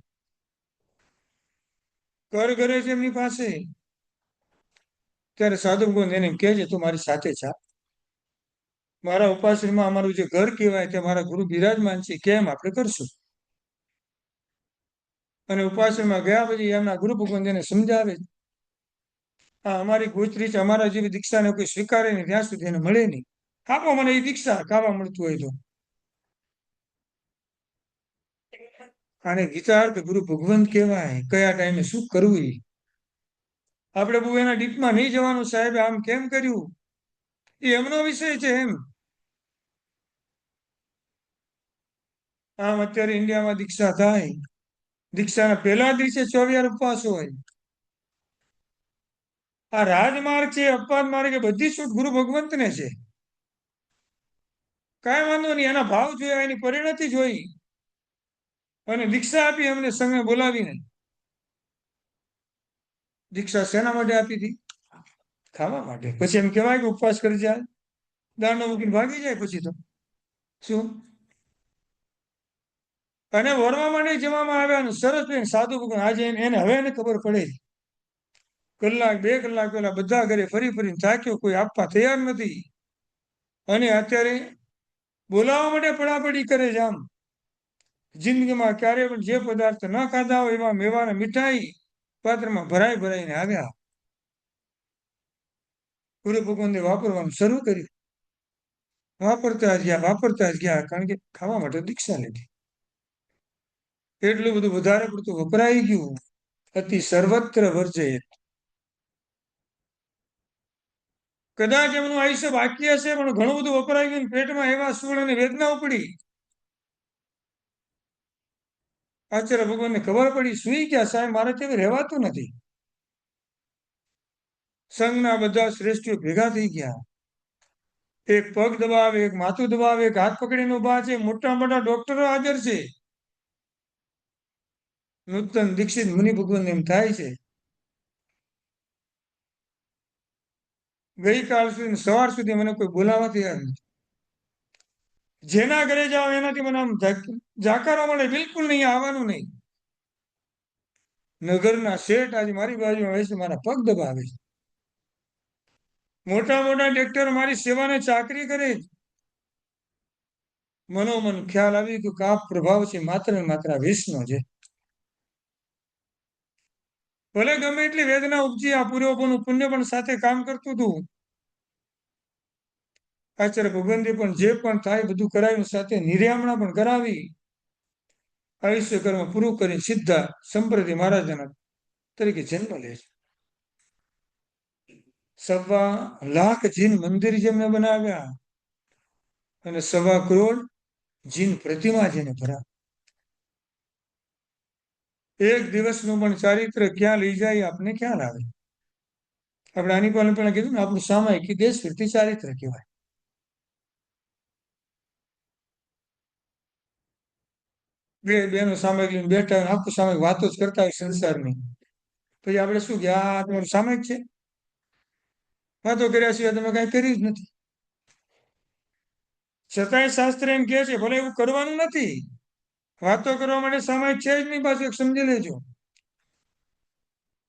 A: કર કરે છે એમની પાસે. ત્યારે સાધુ ભગવાન એને કહે છે, તું મારી સાથે જા. મારા ઉપાશ્રયમાં અમારું જે ઘર કહેવાય તે મારા ગુરુ બિરાજમાન છે, કેમ આપણે કરશું. અને ઉપાશ્રયમાં ગયા પછી એમના ગુરુ ભગવાન એને સમજાવે, હા અમારી ગોચરી છે, અમારા જેવી દીક્ષાને કોઈ સ્વીકારે નહીં ત્યાં સુધી એને મળે નહીં. આપો મને એ દીક્ષા, ખાવા મળતું હોય તો. આને ગીતાર્થ ગુરુ ભગવંત કહેવાય. કયા ટાઈમે શું કરવું એ આપણે બહુ એના ડીપમાં નહીં જવાનું. સાહેબ આમ કેમ કર્યું એ એમનો વિષય છે. એમ આમ અત્યારે ઇન્ડિયામાં દીક્ષા થાય, દીક્ષાના પહેલા દિવસે 24 ઉપવાસ હોય. આ રાજમાર્ગ છે, અપવાદ માર્ગ એ બધી છૂટ ગુરુ ભગવંતને છે. કાંઈ વાંધો નહીં, એના ભાવ જોયા, એની પરિણતિ જોઈ અને દીક્ષા આપી અમને સંઘે બોલાવીને. દીક્ષા શેના માટે આપી હતી? ખાવા માટે. પછી એમ કહેવાય કે ઉપવાસ કરી જાય, દાંડો મૂકીને ભાગી જાય પછી તો શું? અને વરવા માટે જવામાં આવ્યા, સરસ બેન સાધુ ભગવાન આજે એને હવે એને ખબર પડે, કલાક 2 કલાક પહેલા બધા ઘરે ફરી ફરીને થાક્યો, કોઈ આપવા તૈયાર નથી. અને અત્યારે બોલાવવા માટે પડાપડી કરે છે. આમ જિંદગીમાં ક્યારે પણ જે પદાર્થ ન ખાધા હોય એમાં મેવાને મીઠાઈ પાત્રમાં ભરાઈ ભરાઈને આવ્યા. ગુરુ ભગવાનને વાપરવાનું શરૂ કર્યું. વાપરતા જ ગયા, કારણ કે ખાવા માટે દીક્ષા લીધી. એટલું બધું વધારે પડતું વપરાઈ ગયું. અતિ સર્વત્ર વર્જયત. કદાચ એમનું આયુષ્ય બાકી હશે, પણ ઘણું બધું વપરાઈ ગયું. પેટમાં એવા સુળ અને વેદના ઉપડી. આચાર્ય ભગવાનને ખબર પડી, સુઈ ગયા સાહેબ, મારે તેવી રહેવાતું નથી. સંઘના બધા શ્રેષ્ઠીઓ ભેગા થઈ ગયા. એક પગ દબાવે, એક માથું દબાવે, એક હાથ પકડીને ઉભા છે. મોટા મોટા ડોક્ટરો હાજર છે. નૂતન દીક્ષિત મુનિ ભગવાન એમ થાય છે, ગઈકાલ સુધી સવાર સુધી મને કોઈ બોલાવવા તૈયાર નથી. જેના ઘરે જાઓ એનાથી મને આમ જાકારો મળે, બિલકુલ નહીં, આવવાનું નહીં. નગરના શેઠ આજે મારી બાજુમાં બેસી મારા પગ દબાવે છે. મોટા મોટા ડોક્ટર મારી સેવાને ચાકરી કરે છે. મનોમન ખ્યાલ આવી કે આ પ્રભાવ છે માત્ર ને માત્ર વિષ્ણુ છે. ભલે ગમે એટલી વેદના ઉપજી આ પૂર્વપોનું પુણ્ય પણ સાથે કામ કરતું હતું. આચાર્ય ભગવંતે પણ જે પણ થાય બધું કરાવ્યું, સાથે નિર્યામણા પણ કરાવી. આયુષ્ય કર્મ પૂરું કરી સીધા સંપ્રતિ મહારાજના તરીકે જન્મ લે છે. 1.25 લાખ જીન મંદિર જેમને બનાવ્યા અને 1.25 કરોડ જીન પ્રતિમા જેને ભરાવી. એક દિવસનું પણ ચારિત્ર ક્યાં લઈ જાય આપને ખ્યાલ આવે. આપણે આની પહેલા કીધું ને, આપણું સામાયિક દેશ વૃત્તિ ચારિત્ર કહેવાય. બે બેનો સામાયિક લઈને બેઠા હોય, આખું સામાયિક વાતો જ કરતા હોય સંસારની. પછી આપણે શું કે આ તમારું સામાયિક છે? વાતો કર્યા સિવાય તમે કઈ કર્યું જ નથી. છતાંય શાસ્ત્ર એમ કહે છે ભલે એવું કરવાનું નથી, વાતો કરવા માટે સામાયિક છે જ નહીં. પાછું એક સમજી લેજો,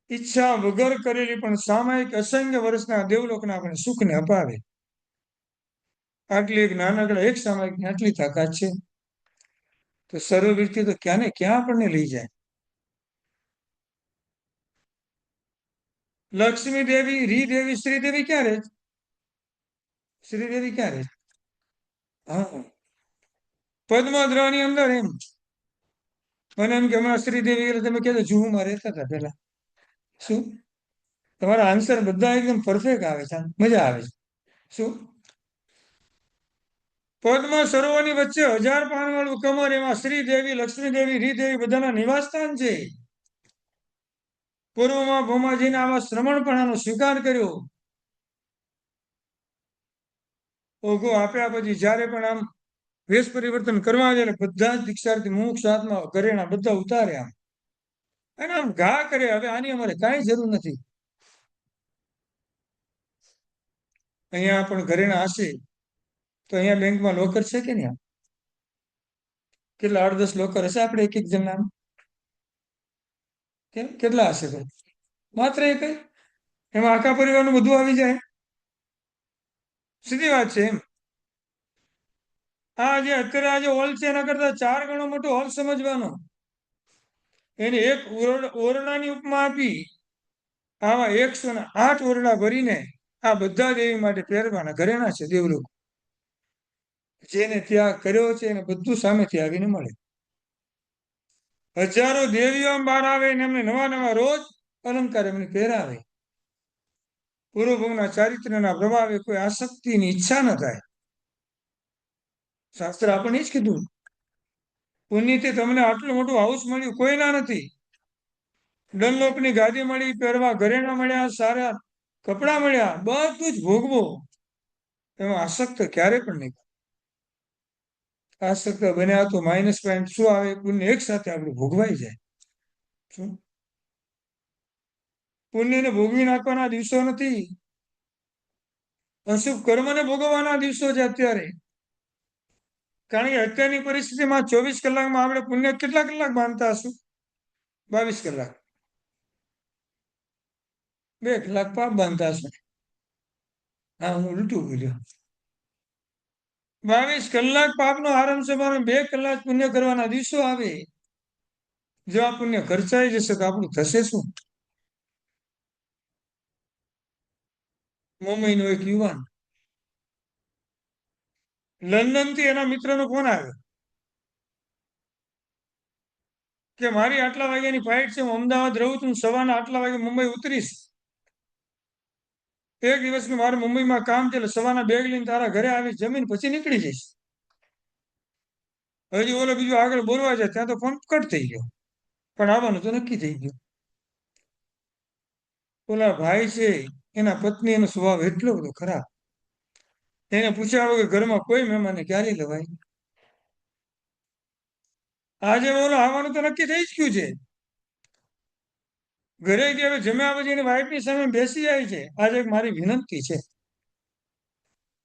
A: ઈચ્છા વગર કરેલી પણ સામાયિક અસંખ્ય વર્ષના દેવલોકના આપણે સુખને અપાવે. આટલી એક નાનકડા એક સામાયિકની આટલી તાકાત છે, તો સર્વવૃત્તિ તો ક્યાં ને ક્યાં આપણને લઈ જાય. લક્ષ્મી દેવી, રી દેવી, શ્રીદેવી ક્યાં રહે? શ્રીદેવી ક્યાં રહે? હા, પદ્મદ્રની અંદર એમ. મને એમ કે હમણાં શ્રીદેવી એટલે તમે કહેતો જુહુમાં રહેતા હતા પેલા. શું તમારા આન્સર બધા એકદમ પરફેક્ટ આવે છે, મજા આવે છે. શું? પદ્મ સરોવરની વચ્ચે 1000 પાનવાળું કમર, એમાં શ્રીદેવી, લક્ષ્મીદેવી, રીદેવી બધાના નિવાસ સ્થાન છે. પૂર્વમાં ભૌમાજીને આવા શ્રમણપણાનો સ્વીકાર કર્યો. ઓઘો આપ્યા પછી જ્યારે પણ આમ વેશ પરિવર્તન કરવા જાય એટલે બધા જ દીક્ષાર્થી મોક્ષ આત્મા ઘરેણા બધા ઉતાર્યા અને આમ ઘા કરે. હવે આની અમારે કાંઈ જરૂર નથી. અહીંયા પણ ઘરેણા હશે તો અહીંયા બેંકમાં લોકર છે કે નહીં? કેટલા 8-10 લોકર હશે આપણે એક એક જણના? કેમ કેટલા હશે? તો માત્ર એક જ? એમાં આખા પરિવારનું બધું આવી જાય? સીધી વાત છે એમ. આ જે અત્યારે આ જે હોલ છે એના કરતા 4 ગણો મોટો હોલ સમજવાનો. એને એક ઓરડાની ઉપમા આપી. આવા 108 ઓરડા ભરીને આ બધા દેવી માટે પહેરવાના ઘરેણા છે દેવલોક. જેને ત્યાગ કર્યો છે એને બધું સામેથી આવીને મળે. હજારો દેવીઓ બહાર આવે ને એમને નવા નવા રોજ અલંકાર એમને પહેરાવે. પૂર્વભોગના ચારિત્ર્યના પ્રભાવે કોઈ આસક્તિની ઈચ્છા ન થાય. શાસ્ત્ર આપણને જ કીધું, પુણ્યથી તમને આટલું મોટું હાઉસ મળ્યું કોઈના નથી. ડનલોપની ગાદી મળી, પહેરવા ઘરેણા મળ્યા, સારા કપડા મળ્યા, બધું જ ભોગવો. એમાં આસક્ત ક્યારે પણ નહીં. આસક્ત બન્યા તો -પોઈન્ટ શું આવે? પુણ્ય એક સાથે આપણું ભોગવાઈ જાય. શું? પુણ્યને ભોગવી નાખવાના દિવસો નથી, અશુભ કર્મને ભોગવવાના દિવસો છે અત્યારે. કારણ કે અત્યારની પરિસ્થિતિમાં 24 કલાકમાં આપણે પુણ્ય કેટલા કલાક બાંધતા હશું? 22 કલાક. 2 કલાક પાપ બાંધતા હશું. હા, હું ઉલટું બોલ્યો. 22 કલાક પાપનો આરંભ છે, 2 કલાક પુણ્ય કરવાના દિવસો આવે. જો આ પુણ્ય ખર્ચાઈ જશે તો આપણું થશે શું? મુંબઈનો એક યુવાન લંડનથી એના મિત્રનો ફોન આવ્યો કે મારી આટલા વાગ્યાની ફ્લાઇટ છે, હું અમદાવાદ રહું છું, સવારના આટલા વાગે મુંબઈ ઉતરીશ. એક દિવસનું મારે મુંબઈમાં કામ છે, એટલે સવારના બેગ લઈને તારા ઘરે આવી જમીન પછી નીકળી જઈશ. હજી ઓલો બીજો આગળ બોલવા જાય ત્યાં તો ફોન કટ થઈ ગયો, પણ આવવાનું તો નક્કી થઈ ગયું. ઓલા ભાઈ છે એના પત્ની એનો સ્વભાવ એટલો બધો ખરાબ. એને પૂછ્યા વગર ઘરમાં કોઈ મહેમાનને ક્યારે લેવાય. આજે ઓલો આવવાનું તો નક્કી થઈ જ ગયું છે. ઘરે કે હવે જમ્યા પછી એની વાઈફની સામે બેસી જાય છે. આજે એક મારી વિનંતી છે,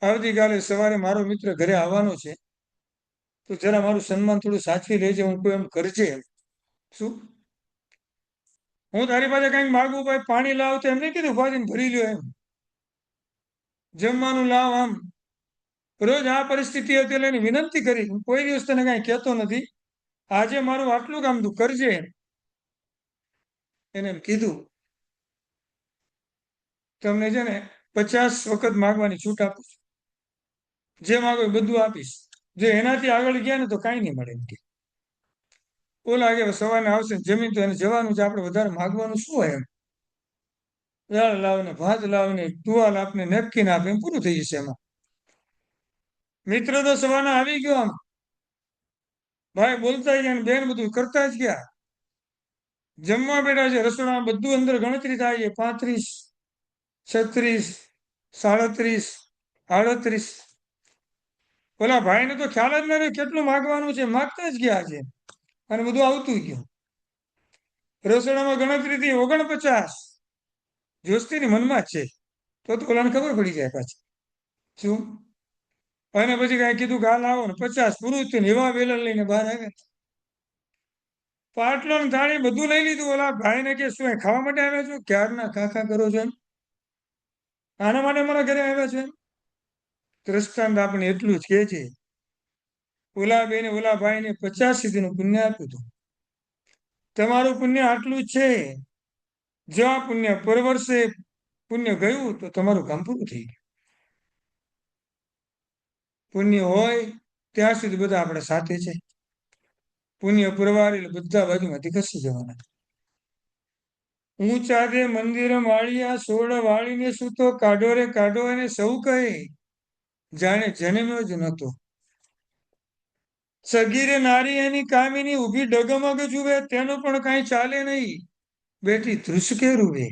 A: આવતીકાલે સવારે મારો મિત્ર ઘરે આવવાનો છે, તો જરા મારું સન્માન થોડું સાચવી લેજે. હું કોઈ એમ કરજે એમ. શું? હું તારી પાસે કંઈક માગું, ભાઈ પાણી લાવ, તો એમ નહીં કીધું ઉપાધિને ભરી લ્યો એમ. જમવાનું લાવ, આમ રોજ આ પરિસ્થિતિ હતી એટલે એની વિનંતી કરી. હું કોઈ દિવસ તને કાંઈ કહેતો નથી, આજે મારું આટલું કામ તું કરજે એને એમ કીધું. તમને છે ને 50 વખત માગવાની છૂટ આપું છું. જે માગો એ બધું આપીશ. જો એનાથી આગળ ગયા ને તો કાંઈ નહીં મળે એમ કે. ઓલા કે સવારને આવશે ને જમીન તો એને જવાનું છે, આપણે વધારે માગવાનું શું હોય એમ. દાળ લાવને, ભાત લાવને, ટુવાલ આપને, નેપકિન આપે, એમ પૂરું થઈ જશે એમાં. મિત્ર તો સવારના આવી ગયો આમ, ભાઈ બોલતા ગયા ને બેન બધું કરતા જ ગયા. જમવા બેઠા છે, રસોડામાં બધું અંદર ગણતરી થાય છે. 35, 36, 37, 38. ઓલા ભાઈને તો ખ્યાલ જ ન રહ્યો કેટલું માગવાનું છે, માગતા જ ગયા છે અને બધું આવતું ગયું. રસોડામાં ગણતરી થઈ 49. જોસ્તીની મનમાં જ છે. તો ઓલાને ખબર પડી જાય પાછી શું. અને પછી કાંઈ કીધું કે હાલ આવો ને 50 પૂરું થયું ને એવા વેલણ લઈને બહાર આવ્યા. પાટલો ને થાળી બધું લઈ લીધું. ઓલા ભાઈને કે શું અહીં ખાવા માટે આવ્યા છો? ક્યારના કાકા કરો છો એમ? આના માટે મારા ઘરે આવ્યા છો એમ? દ્રષ્ટાંત આપણે એટલું જ કે છે. ઓલા બેને ઓલા ભાઈને 50 સુધીનું પુણ્ય આપ્યું હતું. તમારું પુણ્ય આટલું જ છે. જો આ પુણ્ય પર વર્ષે પુણ્ય ગયું તો તમારું કામ પૂરું થઈ ગયું. પુણ્ય હોય ત્યાં સુધી બધા આપણે સાથે છે. પુણ્ય પુરવારી એટલે બધા બાજુમાંથી ખસી જવાના. ઊંચા દે મંદિર માળિયા સોળ વાળીને સૂતો કાઢો રે કાઢો એને સૌ કહે જાણે જન્મ્યો જ નહોતો. સગીરે નારી એની કામીની ઊભી ડગમગ જુએ તેનું પણ કાંઈ ચાલે નહીં. બેટી ધ્રુસકે રૂવે.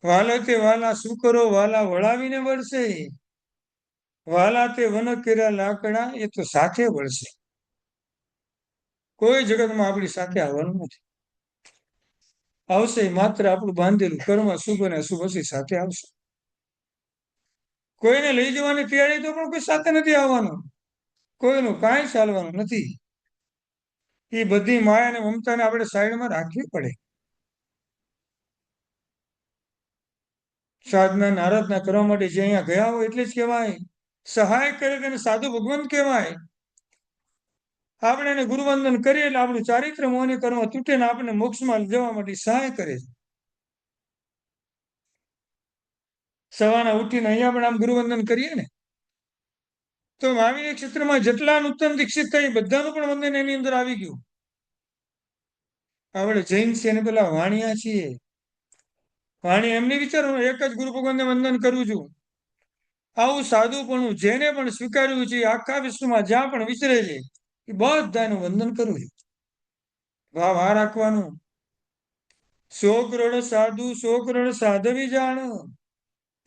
A: વાલા તે વાલા શું કરો વાલા વળાવીને વળશે. વાલા તે વન કર્યા લાકડા એ તો સાથે વળશે. કોઈ જગતમાં આપણી સાથે આવવાનું નથી. આવશે માત્ર આપણું બાંધેલું કર્મ શુભ અને અશુભ હશે સાથે આવશે. કોઈને લઈ જવાની તૈયારી તો પણ કોઈ સાથે નથી આવવાનું. કોઈનું કાંઈ ચાલવાનું નથી. એ બધી માયા અને મમતાને આપણે સાઈડમાં રાખવી પડે. સાધના આરાધના કરવા માટે જે અહીંયા ગયા હોય એટલે જ કહેવાય. સહાય કરે તેને સાધુ ભગવંત કહેવાય. આપણે એને ગુરુવંદન કરીએ એટલે આપણું ચારિત્ર મોહની કર્મ તૂટે ને આપણને મોક્ષમાં જવા માટે સહાય કરે છે. સવારના ઉઠીને અહીંયા પણ આમ ગુરુવંદન કરીએ ને તો મહાવીર ક્ષેત્રમાં જેટલા નૂતન દીક્ષિત થાય બધાનું પણ વંદન એની અંદર આવી ગયું. આપણે જૈન છીએ અને પેલા વાણિયા છીએ. વાણી એમની વિચારવાનું એક જ ગુરુ ભગવાનને વંદન કરું છું. આવું સાદુપણું જેને પણ સ્વીકાર્યું છે આખા વિશ્વમાં જ્યાં પણ વિચરે છે એ બધાનું વંદન કરવું છે. ભાવ આ રાખવાનું. 100 કરોડ સાધુ 100 કરોડ સાધવી જાણ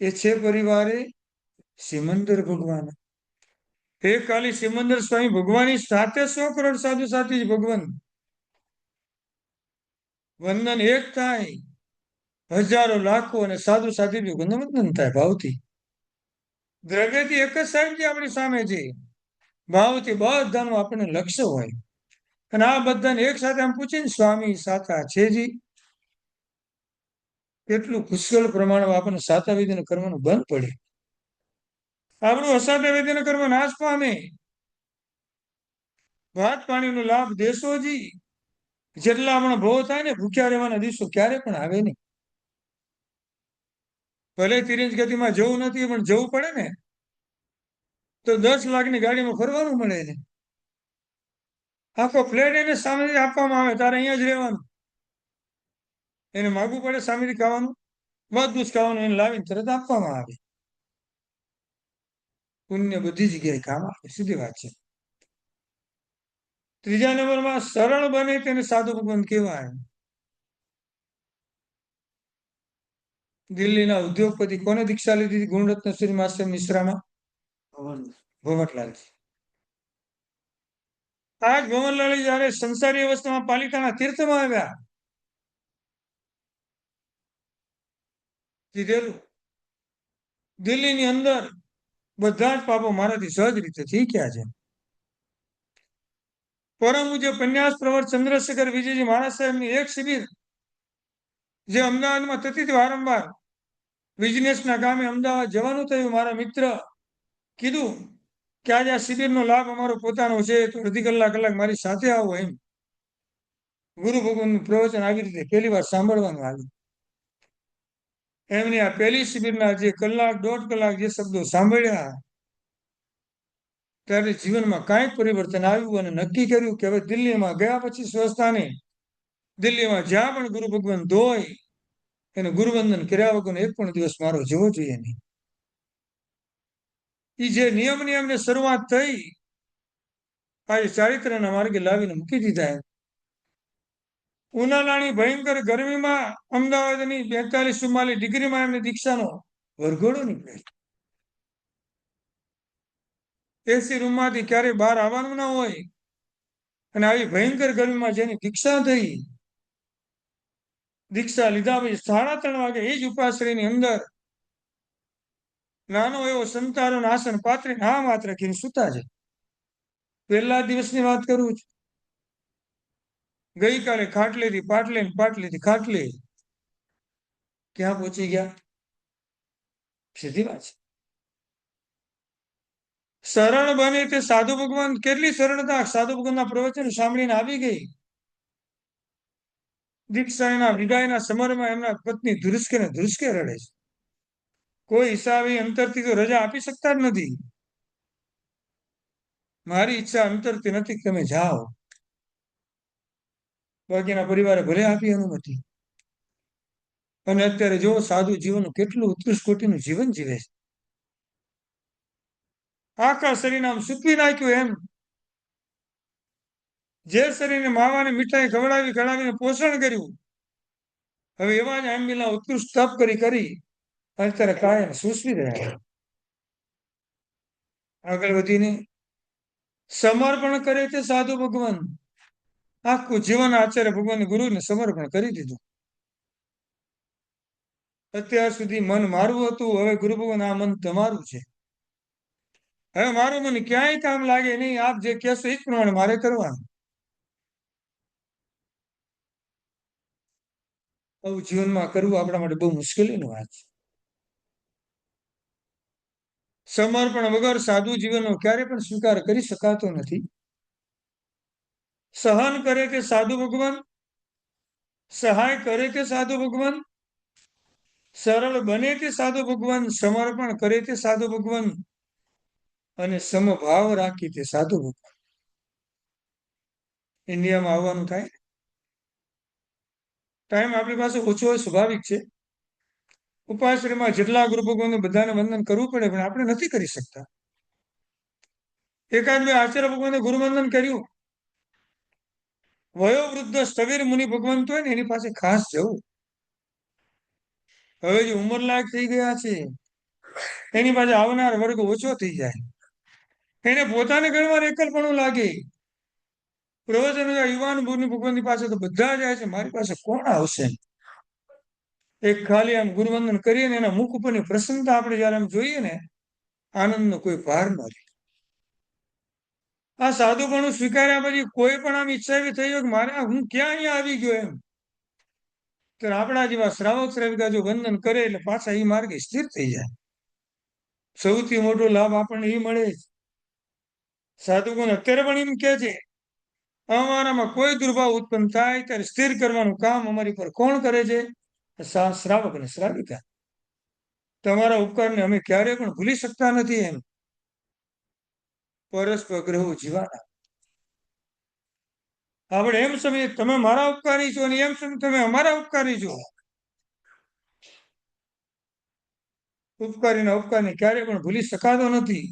A: એ છે પરિવારે સિમંદર ભગવાન. એ ખાલી સિમંદર સ્વામી ભગવાનની સાથે 100 કરોડ સાધુ સાથી ભગવાન. વંદન એક થાય હજારો લાખો અને સાધુ સાથી વંદન થાય ભાવથી. દ્રવ્યથી એક જ સાહેબ આપણી સામે છે. ભાવથી બધાનું આપણને લક્ષ્ય હોય. અને આ બધાને એક સાથે આમ પૂછીને સ્વામી સાચા છે જી. એટલું પુષ્કળ પ્રમાણમાં આપણને સાતા વિધિને કરવાનું બંધ પડે. આપણું અસાધ્ય વિધિને કર્મ નાશ પામે. ભાત પાણીનો લાભ દેશોજી. જેટલા હમણાં ભોગ થાય ને ભૂખ્યા રહેવાના દિવસો ક્યારે પણ આવે નહીં. ભલે તિરંજ ગતિમાં જવું નથી પણ જવું પડે ને તો 10 લાખની ગાડીમાં ફરવાનું મળે છે. આખો ફ્લેટ એને સામેથી આપવામાં આવે તારે અહીંયા જ રહેવાનું. એને માગવું પડે સામેથી ખાવાનું બધું જ ખાવાનું એને લાવીને તરત આપવામાં આવે. પુણ્ય બધી જગ્યાએ કામ આવે. સીધી વાત છે. ત્રીજા નંબરમાં સરળ બને તેને સાધુ ભગવાન કહેવાય. દિલ્હીના ઉદ્યોગપતિ કોને દીક્ષા લીધી હતી ગુણરત્ન શ્રી માસ્ટર મિશ્રામાં? ભવનલાલજી. આ જ ભવનલાલ જયારે સંસારી અવસ્થામાં પાલિતાણા તીર્થમાં આવ્યા કીધેલું દિલ્હીની અંદર બધા જ પાપો મારાથી સહજ રીતે થઈ ગયા છે. પરમ પૂજ્ય પન્યાસ પ્રવર ચંદ્રશેખર વિજયજી મહારાજ સાહેબની એક શિબિર જે અમદાવાદમાં થતી હતી વારંવાર. બિઝનેસના કામે અમદાવાદ જવાનું થયું. મારા મિત્ર કીધું કે આજે આ શિબિરનો લાભ અમારો પોતાનો છે તો અડધી કલાક મારી સાથે આવો એમ. ગુરુ ભગવાનનું પ્રવચન આવી રીતે પહેલી વાર સાંભળવાનું આવ્યું. એમની આ પહેલી શિબિરના જે કલાક દોઢ કલાક જે શબ્દો સાંભળ્યા ત્યારે જીવનમાં કાંઈક પરિવર્તન આવ્યું અને નક્કી કર્યું કે હવે દિલ્હીમાં ગયા પછી સ્વસ્થાને દિલ્હીમાં જ્યાં પણ ગુરુ ભગવાન ધોય એને ગુરુવંદન કર્યા વગરનો એક પણ દિવસ મારો જવો જોઈએ નહીં. એ જે નિયમની એમને શરૂઆત થઈ આજે ચારિત્ર્યના માર્ગે લાવીને મૂકી દીધા. ઉનાળાની ભયંકર ગરમીમાં અમદાવાદની 42-44 ડિગ્રીમાં એમને દીક્ષાનો વરઘોડો નીકળે. એસી રૂમમાંથી ક્યારેય બહાર આવવાનું ના હોય અને આવી ભયંકર ગરમીમાં જેની દીક્ષા થઈ, દીક્ષા લીધા પછી 3:30 વાગે એ જ ઉપાશ્રયની અંદર નાનો એવો સંતારોનો આસન પાથરીને આ માત્ર રાખીને સુતા છે. પહેલા દિવસની વાત કરું છું. ગઈકાલે ખાટલેથી પાટલે ને પાટલેથી ખાટલે ક્યાં પહોંચી ગયા? સીધી વાત છે. સરળ બને તે સાધુ ભગવાન કેટલી સરળતા સાધુ ભગવાનના પ્રવચન સાંભળીને આવી ગઈ. દીક્ષા એના વિદાયના સમારંભમાં એમના પત્ની ધ્રુસકે ને ધ્રુસકે રડે છે. કોઈ હિસાબે અંતરથી તો રજા આપી શકતા જ નથી. મારી ઈચ્છા અંતરથી નથી કે તમે જાઓ. બાકીના પરિવારે ભલે આપી અનુમતિ. અને અત્યારે જો સાધુ જીવનનું કેટલું ઉત્કૃષ્ટ કોટીનું જીવન જીવે છે. આખા શરીરને આમ સૂકવી નાખ્યું એમ. જે શરીરને માવાની મીઠાઈ ખવડાવી ખવડાવીને પોષણ કર્યું, હવે એવા જ આંબીલા ઉત્કૃષ્ટ તપ કરી અત્યારે કાયમ સૂસવી રહ્યા. આગળ વધીને સમર્પણ કરે છે સાધુ ભગવાન. આખું જીવન આચાર્ય ભગવાન ગુરુને સમર્પણ કરી દીધું. અત્યાર સુધી મન મારું હતું, હવે ગુરુ ભગવાન આ મન તમારું છે. હવે મારું મન ક્યાંય કામ લાગે નહીં. આપ જે કહેશો એ જ પ્રમાણે મારે કરવાનું. આવું જીવનમાં કરવું આપણા માટે બહુ મુશ્કેલીની વાત છે. સમર્પણ વગર સાધુ જીવનનો ક્યારે પણ સ્વીકાર કરી શકાતો નથી. સહન કરે તે સાધુ ભગવાન, સહાય કરે તે સાધુ ભગવાન, સરળ બને તે સાધુ ભગવાન, સમર્પણ કરે તે સાધુ ભગવાન અને સમભાવ રાખી તે સાધુ ભગવાન. ઇન્ડિયામાં આવવાનું થાય, ટાઈમ આપણી પાસે ઓછો હોય સ્વાભાવિક છે. ઉપાશ્રયમાં જેટલા ગુરુ ભગવાન બધાને વંદન કરવું પડે પણ આપણે નથી કરી શકતા. એકાદ બે આચાર્ય ભગવાને ગુરુવંદન કર્યું. વયોવૃદ્ધ સ્થવિર મુનિ ભગવાન તો હોય ને એની પાસે ખાસ જવું. હવે જે ઉંમરલાયક થઈ ગયા છે એની પાસે આવનાર વર્ગ ઓછો થઈ જાય. એને પોતાને ગણવા એકલપણું લાગે. પ્રવચન યુવાન મુનિ ભગવાનની પાસે તો બધા જાય છે, મારી પાસે કોણ આવશે? એક ખાલી આમ ગુરુવંદન કરીએ ને એના મુખ ઉપરની પ્રસન્નતા આપણે જયારે આમ જોઈએ ને, આનંદનો કોઈ ભાર ન રહે. આ સાધુપણું સ્વીકાર્યા પછી કોઈ પણ આમ ઈચ્છા એવી થઈ હોય કે મારે હું ક્યાં અહીંયા આવી ગયો એમ, તો આપણા જેવા શ્રાવક શ્રાવિકા જો વંદન કરે એટલે પાછા એ માર્ગે સ્થિર થઈ જાય. સૌથી મોટો લાભ આપણને એ મળે છે. સાધુગુણ અત્યારે પણ એમ કે છે અમારામાં કોઈ દુર્ભાવ ઉત્પન્ન થાય ત્યારે સ્થિર કરવાનું કામ અમારી પર કોણ કરે છે? શ્રાવક અને શ્રાવિકા. તમારા ઉપકારને અમે ક્યારેય પણ ભૂલી શકતા નથી એમ. પરસ્પર ગ્રહો જીવાના. આપણે એમ સમજીએ તમે મારા ઉપકારી છો અને એમ સમજ તમે અમારા ઉપકારી છો. ઉપકારીના ઉપકારને ક્યારેય પણ ભૂલી શકાતો નથી.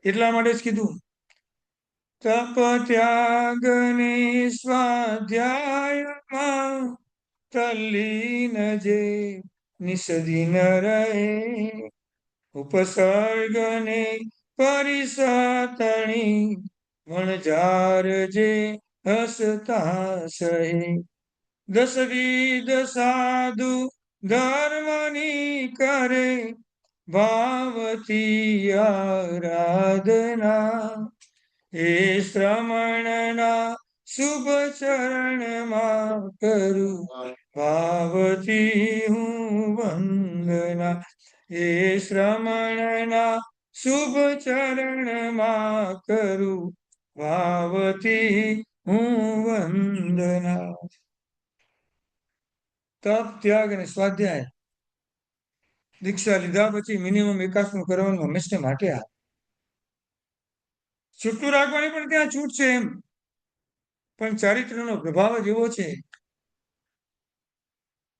A: એટલા માટે જ કીધું તપ ત્યાગ ને સ્વાધ્યાયમાં તલ્લીન જે નિષદીન રહે, ઉપસર્ગ ને પરિસતણી વણજાર જે હસતા સહે. દસવિધ સાધુ ધર્મની કરે ભાવતી આરાધના, એ શ્રમણના શુભ ચરણમાં કરું ભાવતી હું વંદના. એ શ્રમણના શુભ ચરણમાં કરું ભાવતી હું વંદના. તપ ત્યાગ અને સ્વાધ્યાય દીક્ષા લીધા પછી મિનિમમ એકાસનું કરવાનું હંમેશા માટે આ છૂટું રાખવાની પણ ત્યાં છૂટ છે એમ, પણ ચારિત્રનો પ્રભાવ જ એવો છે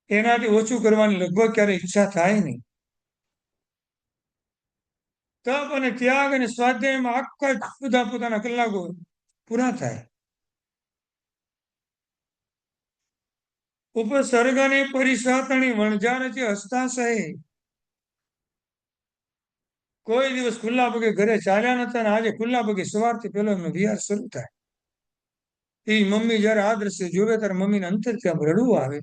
A: એનાથી ઓછું કરવાની લગભગ ક્યારે ઈચ્છા થાય નહીં. તપ અને ત્યાગ અને સ્વાધ્યાયમાં આખા બધા પોતાના કલાકો પૂરા થાય. ઉપસર્ગ અને પરિસહતણી વણઝાર છે હસ્તાશય. કોઈ દિવસ ખુલ્લા પગે ઘરે ચાલ્યા નતા અને આજે ખુલ્લા પગે સવારથી પેલો એમનો વિહાર શરૂ થાય. એ મમ્મી જયારે આ દ્રશ્ય જોવે ત્યારે મમ્મીને અંતરથી આમ રડવું આવે.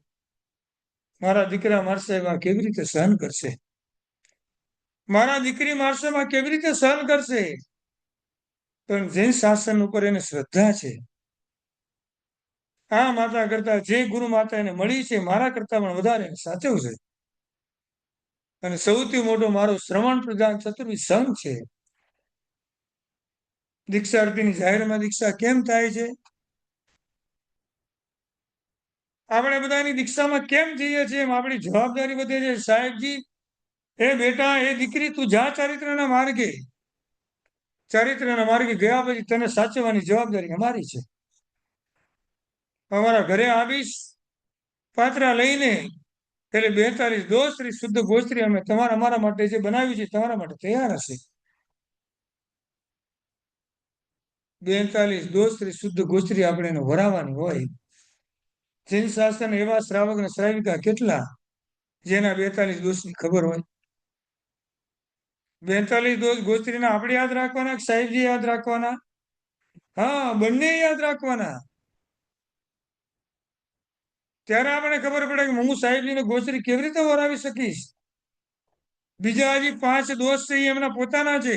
A: મારા દીકરા મારશે એમાં કેવી રીતે સહન કરશે, મારા દીકરી મારશે એમાં કેવી રીતે સહન કરશે. પણ જૈન શાસન ઉપર એને શ્રદ્ધા છે. આ માતા કરતા જે ગુરુ માતા એને મળી છે મારા કરતા પણ વધારે એને સાચવશે. અને સૌથી મોટો મારો શ્રવણ પ્રધાન ચતુર્વી સંઘ છે. દીક્ષાર્થીની જાહેરમાં દીક્ષા કેમ થાય છે? આપણે બધાની દીક્ષામાં કેમ જઈએ છીએ એમ આપણી જવાબદારી વધે છે. સાહેબજી, એ બેટા, એ દીકરી, તું જા ચારિત્રના માર્ગે. ચારિત્રના માર્ગે ગયા પછી તને સાચવવાની જવાબદારી અમારી છે. અમારા ઘરે આવીશ પાત્રા લઈને, એટલે 42 દોસ્ત્રી શુદ્ધ ગોસ્ત્રી અમે તમારા અમારા માટે જે બનાવ્યું છે તમારા માટે તૈયાર હશે. 42 દોસ્ત્રી શુદ્ધ ગોસ્ત્રી આપણે એને વરાવવાની હોય. જૈન શાસ્ત્ર એવા શ્રાવક અને શ્રાવિકા કેટલા જેના 42 દોષની ખબર હોય? 42 દોષ ગોસ્ત્રીના આપણે યાદ રાખવાના, સાહેબજી યાદ રાખવાના? હા, બંને યાદ રાખવાના. ત્યારે આપણે ખબર પડે કે હું સાહેબજીને ગોસ્ત્રી કેવી રીતે વરાવી શકીશ. બીજા હજી 5 દોષ છે એ એમના પોતાના છે.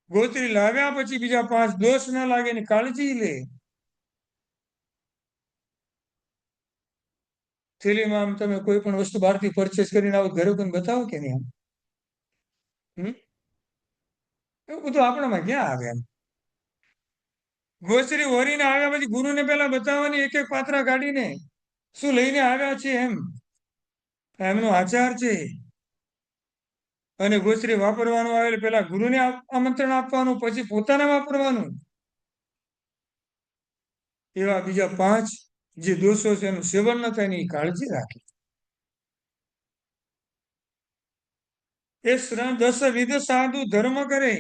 A: ગોત્રી લાવ્યા પછી બીજા 5 દોષ ના લાગે એની કાળજી લે. થેલીમાં આમ તમે કોઈ પણ વસ્તુ બહારથી પરચેસ કરીને આવો ઘરે કોઈને બતાવો કે નહીં? આમ એવું બધું આપણામાં ક્યાં આવે એમ? ગોચરી વરીને આવ્યા પછી ગુરુને પેલા બતાવવાની એક એક પાત્રા કાઢીને શું લઈને આવ્યા છે એમ. એમનો આચાર છે. અને ગોચરી વાપરવાનું આવે એટલે પેલા ગુરુને આમંત્રણ આપવાનું, પછી પોતાને વાપરવાનું. એવા બીજા 5 જે દોષો છે એનું સેવન ન થાય એની કાળજી રાખી. એ 10 વિધ સાધુ ધર્મ કરે.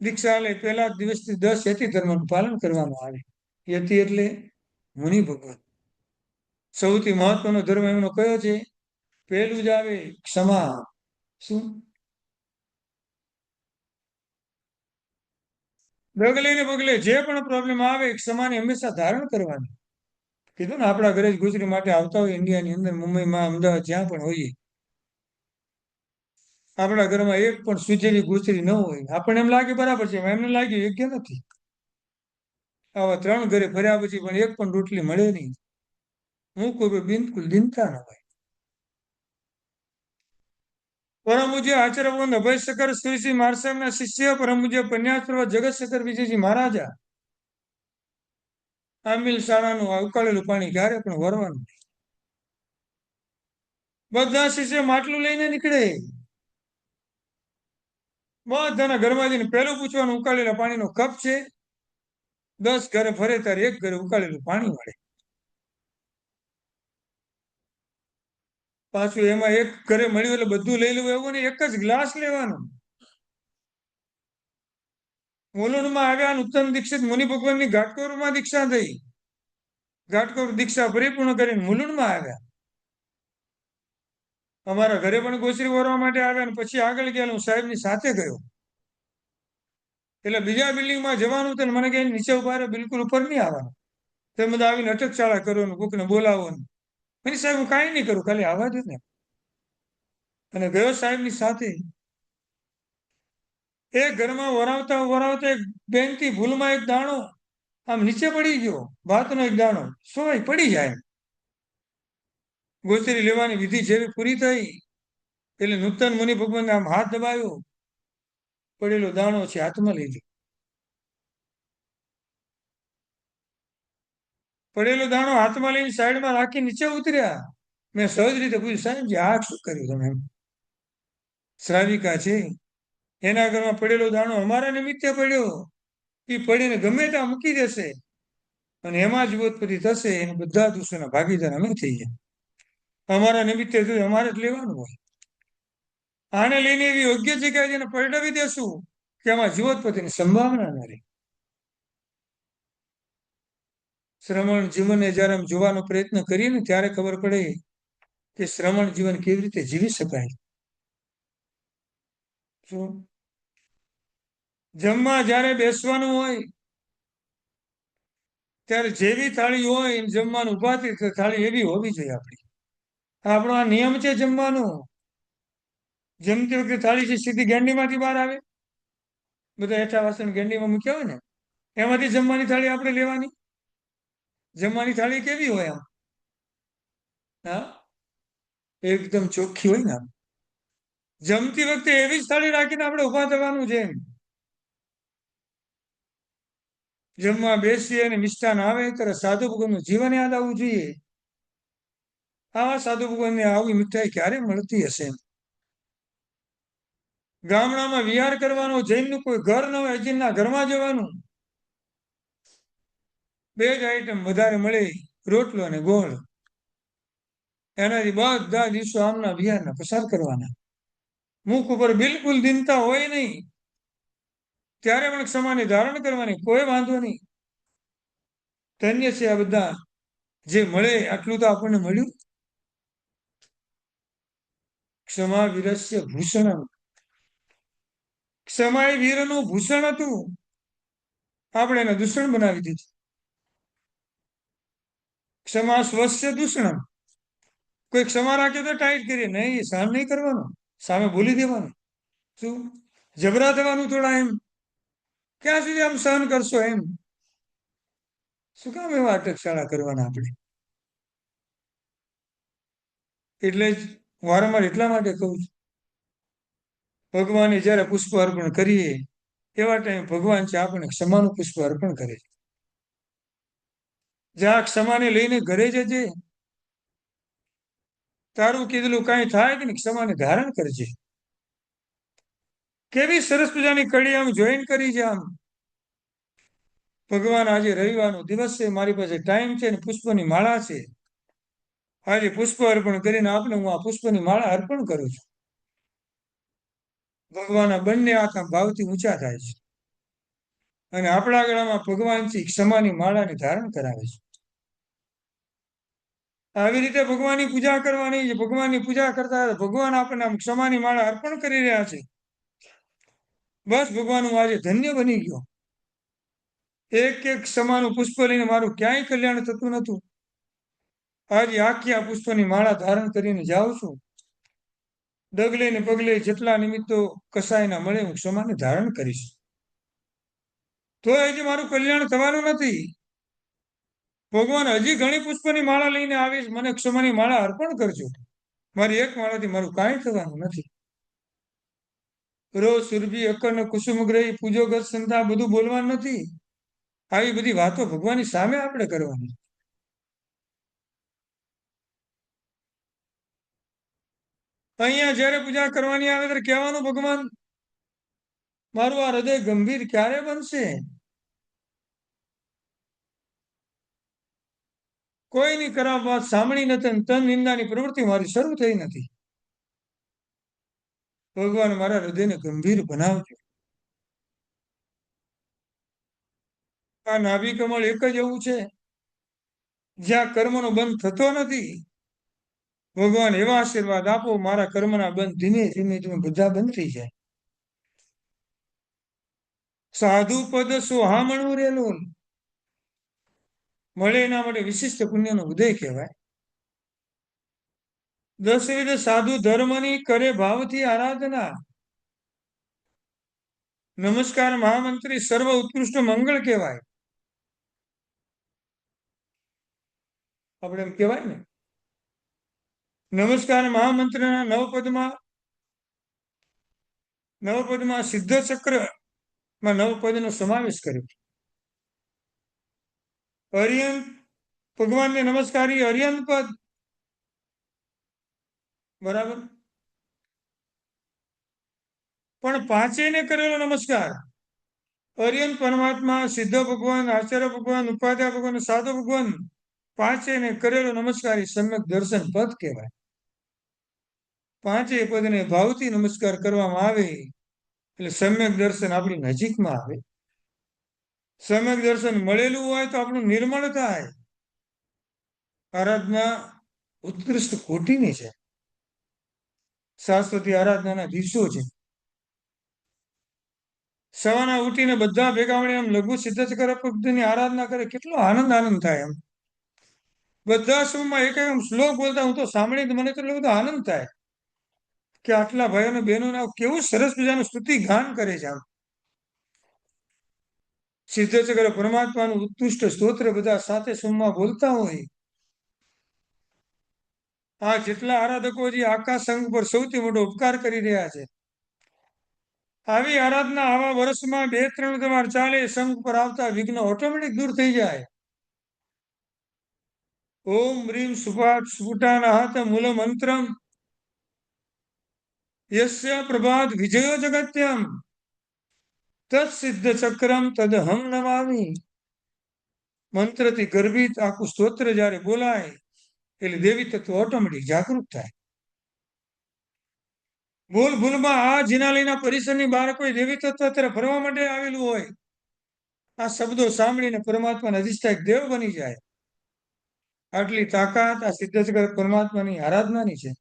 A: દીક્ષા લે પહેલા દિવસથી 10 યતિ ધર્મનું પાલન કરવાનું આવે. યતિ એટલે મુનિ ભગવાન. સૌથી મહત્વનો ધર્મ એમનો કયો છે? પહેલું જ આવે ક્ષમા. શું? ડગલે ને પગલે જે પણ પ્રોબ્લેમ આવે ક્ષમાને હંમેશા ધારણ કરવાની. કીધું ને આપણા ઘરે જ ગુજરી માટે આવતા હોય ઇન્ડિયાની અંદર, મુંબઈમાં, અમદાવાદ, જ્યાં પણ હોઈએ. આપણા ઘરમાં એક પણ સુજેલી ગુજરી ન હોય. આપણને એમ લાગે બરાબર છે, એમને લાગ્યું યોગ્ય નથી. આવા 3 ઘરે ફર્યા પછી પણ એક પણ રોટલી મળે નહીં. હું કોઈ બિલકુલ દિનતા ન હોય. પરમ પૂજ્ય આચાર્યવૃંદ અભયશંકર શ્રી મારસાહેબના શિષ્ય પરમ પૂજ્ય પન્યાસર્વ જગતશંકર વિજયજી મહારાજા આમિલ શાળાનું ઉકાળેલું પાણી ક્યારે પણ વરવાનું. બધા શિષ્ય માટલું લઈને નીકળે. બધાના ઘરમાં જઈને પહેલું પૂછવાનું ઉકાળેલા પાણીનો કપ છે? 10 ઘરે ફરે ત્યારે એક ઘરે ઉકાળેલું પાણી મળે. પાછું એમાં એક ઘરે મળ્યું એટલે બધું લઈ લેવું એવું નહીં, એક જ ગ્લાસ લેવાનો. મુલુંડમાં આવ્યા ઉત્તમ દીક્ષિત મુનિ ભગવાનની ઘાટકોરમાં દીક્ષા થઈ. ઘાટકોર દીક્ષા પરિપૂર્ણ કરીને મુલુંડમાં આવ્યા. અમારા ઘરે પણ ગોચરી વરવા માટે આવ્યા અને પછી આગળ ગયા. હું સાહેબની સાથે ગયો. એટલે બીજા બિલ્ડિંગમાં જવાનું હતું મને કહે નીચે ઉભા રહો, બિલકુલ ઉપર નહીં આવવાનું. તમે બધા આવીને અટકશાળા કરો ને કોકને બોલાવો ને. મને સાહેબ હું કાંઈ નહીં કરું, ખાલી આવવા દે ને. અને ગયો સાહેબની સાથે. એ ઘરમાં વરાવતા વરાવતા એક બેનથી ભૂલમાં એક દાણો આમ નીચે પડી ગયો. ભાતનો એક દાણો સોય પડી જાય. ગોચરી લેવાની વિધિ જેવી પૂરી થઈ એટલે નૂતન મુનિ ભગવાનને આમ હાથ દબાવ્યો. પડેલો દાણો છે હાથમાં લીધો. પડેલો દાણો હાથમાં લઈને સાઈડમાં રાખી નીચે ઉતર્યા. મેં સહજ રીતે પૂછ્યું, સાહેબજી આ શું કર્યું તમે? શ્રાવિકા છે, એના ઘરમાં પડેલો દાણો અમારા નિમિત્તે પડ્યો, એ પડીને ગમે ત્યાં મૂકી દેશે અને એમાં જ ઉત્પત્તિ થશે. એને બધા દોષોના ભાગીદાર અમે થઈ જાય. અમારા નિમિત્તે જોઈએ અમારે જ લેવાનું હોય. આને લઈને એવી યોગ્ય જગ્યાએ જેને પલટાવી દેશું કે આમાં જીવોત્પત્તિની સંભાવના ન રહે. શ્રમણ જીવનને જયારે આમ જોવાનો પ્રયત્ન કરીએ ને ત્યારે ખબર પડે કે શ્રમણ જીવન કેવી રીતે જીવી શકાય. જમવા જ્યારે બેસવાનું હોય ત્યારે જેવી થાળી હોય એમ જમવાનું ઉભાથી થાળી એવી હોવી જોઈએ આપણી. આપણો આ નિયમ છે જમવાનો. જમતી વખતે થાળી છે સીધી ગેંડીમાંથી બહાર આવે, બધા હેઠા વાસણ ગેંડીમાં મૂક્યા હોય ને એમાંથી જમવાની થાળી આપણે લેવાની. જમવાની થાળી કેવી હોય આમ? હા, એકદમ ચોખ્ખી હોય ને આમ. જમતી વખતે એવી જ થાળી રાખીને આપણે ઉભા થવાનું છે એમ. જમવા બેસીએ અને મિષ્ટાન આવે ત્યારે સાધુ ભગવાનનું જીવન યાદ આવવું જોઈએ. આવા સાધુ ભગવાનને આવી મીઠાઈ ક્યારે મળતી હશે એમ. ગામડામાં વિહાર કરવાનો, જૈનનું કોઈ ઘર ન હોય અજીનના ઘરમાં જવાનું, બે જ આઈટમ વધારે મળે, રોટલો અને ગોળ. એનાથી બધા દિવસો આમના વિહારના પસાર કરવાના. મુખ ઉપર બિલકુલ દિનતા હોય નહીં, ત્યારે પણ ક્ષમાને ધારણ કરવાની, કોઈ વાંધો નહીં. ધન્ય છે આ બધા. જે મળે આટલું તો આપણને મળ્યું. ક્ષમા વીરસ્ય ભૂષણ. ક્ષમા એ વીરનું ભૂષણ હતું, આપણે એને દૂષણ બનાવી દીધું. ક્ષમા સ્વસ્ય દૂષણ. કોઈ ક્ષમા રાખે તો ટાઈટ કરીએ, નહીં એ સહન નહીં કરવાનું, સામે બોલી દેવાનું. શું જબરા થવાનું થોડા એમ? ક્યાં સુધી આમ સહન કરશો એમ? શું કામ એવા અટકશાળા કરવાના આપણે? એટલે જ વારંવાર એટલા માટે કહું છું, ભગવાને જ્યારે પુષ્પ અર્પણ કરીએ એવા ટાઈમ ભગવાન છે આપણે ક્ષમાનું પુષ્પ અર્પણ કરે છે. જ્યાં ક્ષમાને લઈને ઘરે જજે, તારું કીધેલું કાંઈ થાય કે નહીં, ક્ષમાને ધારણ કરજે. કેવી સરસ મજાની કડી આમ જોઈન કરી છે આમ. ભગવાન આજે રવિવારનો દિવસ છે, મારી પાસે ટાઈમ છે ને પુષ્પની માળા છે. આજે પુષ્પ અર્પણ કરીને આપણે હું આ પુષ્પની માળા અર્પણ કરું છું. ભગવાનના બંને હાથ ભાવથી ઊંચા થાય છે અને આપણા ગળામાં ભગવાનથી ક્ષમાની માળાને ધારણ કરાવે છે. આવી રીતે ભગવાનની પૂજા કરવાની છે. ભગવાનની પૂજા કરતા ભગવાન આપણને આમ ક્ષમાની માળા અર્પણ કરી રહ્યા છે. બસ ભગવાન હું આજે ધન્ય બની ગયો. એક એક ક્ષમાનું પુષ્પ લઈને મારું ક્યાંય કલ્યાણ થતું નતું. આજે આખી આ પુષ્પની માળા ધારણ કરીને જાઉં છું. ડગલે ને પગલે જેટલા નિમિત્તો કસાયના મળે હું ક્ષમાને ધારણ કરીશ. તો હજી મારું કલ્યાણ થવાનું નથી. ભગવાન હજી ઘણી પુષ્પની માળા લઈને આવીશ, મને ક્ષમાની માળા અર્પણ કરજો. મારી એક માળાથી મારું કાંઈ થવાનું નથી. રોજ સુરભી અકર્ણ કુસુમગ્રહી પૂજો ગત સંતા બધું બોલવાનું નથી. આવી બધી વાતો ભગવાનની સામે આપણે કરવાની. અહીંયા જયારે પૂજા કરવાની આવે ત્યારે કહેવાનું, ભગવાન મારું આ હૃદય ગંભીર ક્યારે બનશે? કોઈની ખરાબ વાત સાંભળી નથી, તન નિંદાની પ્રવૃત્તિ મારી શરૂ થઈ નથી. ભગવાન મારા હૃદયને ગંભીર બનાવજો. આ નાભી કમળ એક જ એવું છે જ્યાં કર્મનો બંધ થતો નથી. ભગવાન એવા આશીર્વાદ આપો મારા કર્મના બંધ ધીમે ધીમે ધીમે બધા બંધ થઈ જાય. સાધુ પદ સોહામણું રેલું મળે એના માટે વિશિષ્ટ પુણ્યનો ઉદય કહેવાય. દશવિધ સાધુ ધર્મની કરે ભાવથી આરાધના. નમસ્કાર મહામંત્રી સર્વ ઉત્કૃષ્ટ મંગળ કહેવાય. આપણે એમ કહેવાય ને, નમસ્કાર મહામંત્રના નવપદમાં સિદ્ધ ચક્રમાં નવપદનો સમાવેશ કર્યો. અર્યંત ભગવાનને નમસ્કારી અર્યંત પદ, બરાબર. પણ પાંચેયને કરેલો નમસ્કાર, અર્યન પરમાત્મા, સિદ્ધ ભગવાન, આચાર્ય ભગવાન, ઉપાધ્યાય ભગવાન, સાધુ ભગવાન, પાંચેયને કરેલો નમસ્કાર એ સમ્યક દર્શન પદ કહેવાય. પાંચેય પદને ભાવથી નમસ્કાર કરવામાં આવે એટલે સમ્યક દર્શન આપણી નજીકમાં આવે. સમ્યક દર્શન મળેલું હોય તો આપણું નિર્મળ થાય. આરાધના ઉત્કૃષ્ટ કોટીની છે. શાશ્વતી આરાધનાના દિવસો છે. સવારના ઉઠીને બધા ભેગા મળીને આમ લઘુ સિદ્ધચક્ર પદ્ધતિની આરાધના કરે, કેટલો આનંદ થાય. એમ બધા સમયમાં એક એમ શ્લોક બોલતા હું તો સાંભળીને મને તો એટલો બધો આનંદ થાય કે આટલા ભાઈઓ અને બહેનોને કેવું સરસ મજાનું સ્તુતિ ગાન કરે છે. આમ સિદ્ધચક્ર પરમાત્માનું ઉત્કૃષ્ટ સ્તોત્ર બધા સાથે સમૂહમાં બોલતા હોય. આ જેટલા આરાધકો જે આકાશ સંઘ પર સૌથી મોટો ઉપકાર કરી રહ્યા છે. આવી આરાધના આવા વર્ષમાં 2-3 વાર ચાલે, સંઘ પર આવતા વિઘ્ન ઓટોમેટિક દૂર થઈ જાય. ઓમ રીમ સુપાટ સ્ફુટાનાહત મૂલ મંત્રમ યસ્ય પ્રભાત વિજયો જગત્યમ તત્સિદ્ધ ચક્રમ તદહમ નમામિ. મંત્રથી ગર્ભિત આખું સ્તોત્ર જ્યારે બોલાય એટલે દેવી તત્વ ઓટોમેટિક જાગૃત થાય. ભૂલ ભૂલમાં આ જિનાલયના પરિસરની બહાર કોઈ દેવી તત્વ અત્યારે ફરવા માટે આવેલું હોય, આ શબ્દો સાંભળીને પરમાત્માના અધિષ્ઠાયક દેવ બની જાય. આટલી તાકાત આ સિદ્ધચક્ર પરમાત્માની આરાધનાની છે.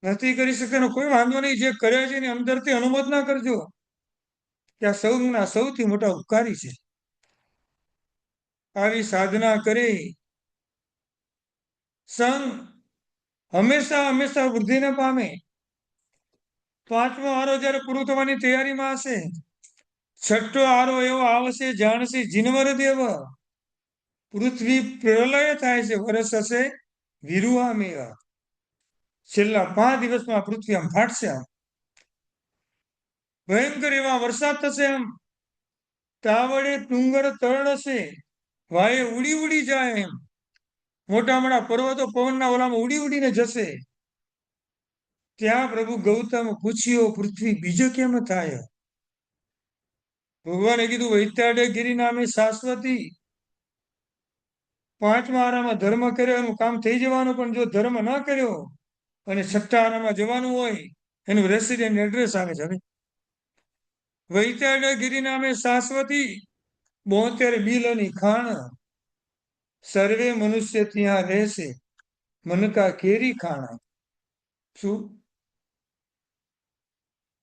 A: નથી કરી શકતાનો કોઈ વાંધો નહીં. જે કર્યા છે એની અંદરથી અનુમત ના કરજો કે આ સૌના સૌથી મોટા ઉપકારી છે. આવી સાધના કરી સંઘ હંમેશા હંમેશા વૃદ્ધિને પામે. 5મો આરો જયારે પૂરો થવાની તૈયારીમાં હશે, 6ઠ્ઠો આરો એવો આવશે જાણશે જીનવર દેવ. પૃથ્વી પ્રલય થાય છે, વર્ષ હશે વિરુહા મેવા. છેલ્લા 5 દિવસમાં પૃથ્વી આમ ફાટશે. આમ ભયંકર એવા વરસાદ થશે. એમ તાવડે ડુંગર તરણશે, વાયે ઉડી ઉડી જાય. એમ મોટા મોટા પર્વતો પવનના ઓલામાં ઉડી ઉડીને જશે. ત્યાં પ્રભુ ગૌતમ પૂછ્યો, પૃથ્વી બીજો કેમ થાય? ભગવાને કીધું, વૈતાડે ગિરી નામે શાશ્વતી. 5મા આરામાં ધર્મ કર્યો એનું કામ થઈ જવાનું, પણ જો ધર્મ ન કર્યો અને 6ઠ્ઠા આરામાં જવાનું હોય એનું રેસિડેન્ટ એડ્રેસ આવે છે. હવે વૈતાડે ગિરી નામે શાશ્વતી, 72 બિલની ખાણ, સર્વે મનુષ્ય ત્યાં રહેશે, મનકા કેરી ખાણા. શું?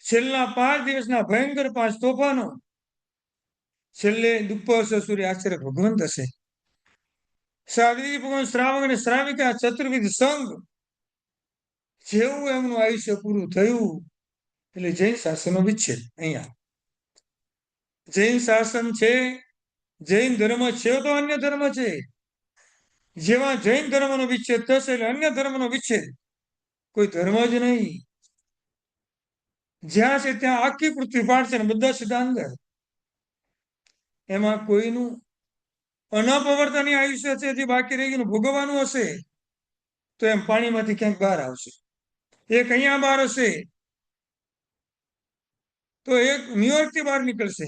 A: છેલ્લા 5 દિવસના ભયંકર 5 તોફાનો. છેલ્લે દુપ્પર સસુરી આશ્ચર્ય ભગવંત હશે. સાધ્વી ભગવાન શ્રાવક અને શ્રાવિકા ચતુર્વિધ સંઘ. જેવું એમનું આયુષ્ય પૂરું થયું એટલે જૈન શાસનનો વિચ્છેદ. અહીંયા જૈન શાસન છે, જૈન ધર્મ છે તો અન્ય ધર્મ છે. જેવા જૈન ધર્મનો વિચ્છેદ થશે એટલે અન્ય ધર્મનો વિચ્છેદ. કોઈ ધર્મ જ નહીં. જ્યાં છે ત્યાં આખી પૃથ્વી પાડશે ને બધા સીધા અંદર. એમાં કોઈનું અનપવર્તનીય આયુષ્ય છે, જે બાકી રહી ગયું ભોગવવાનું હશે તો એમ પાણીમાંથી ક્યાંક બહાર આવશે. એક અહીંયા બહાર હશે તો એક ન્યુયોર્કથી બહાર નીકળશે,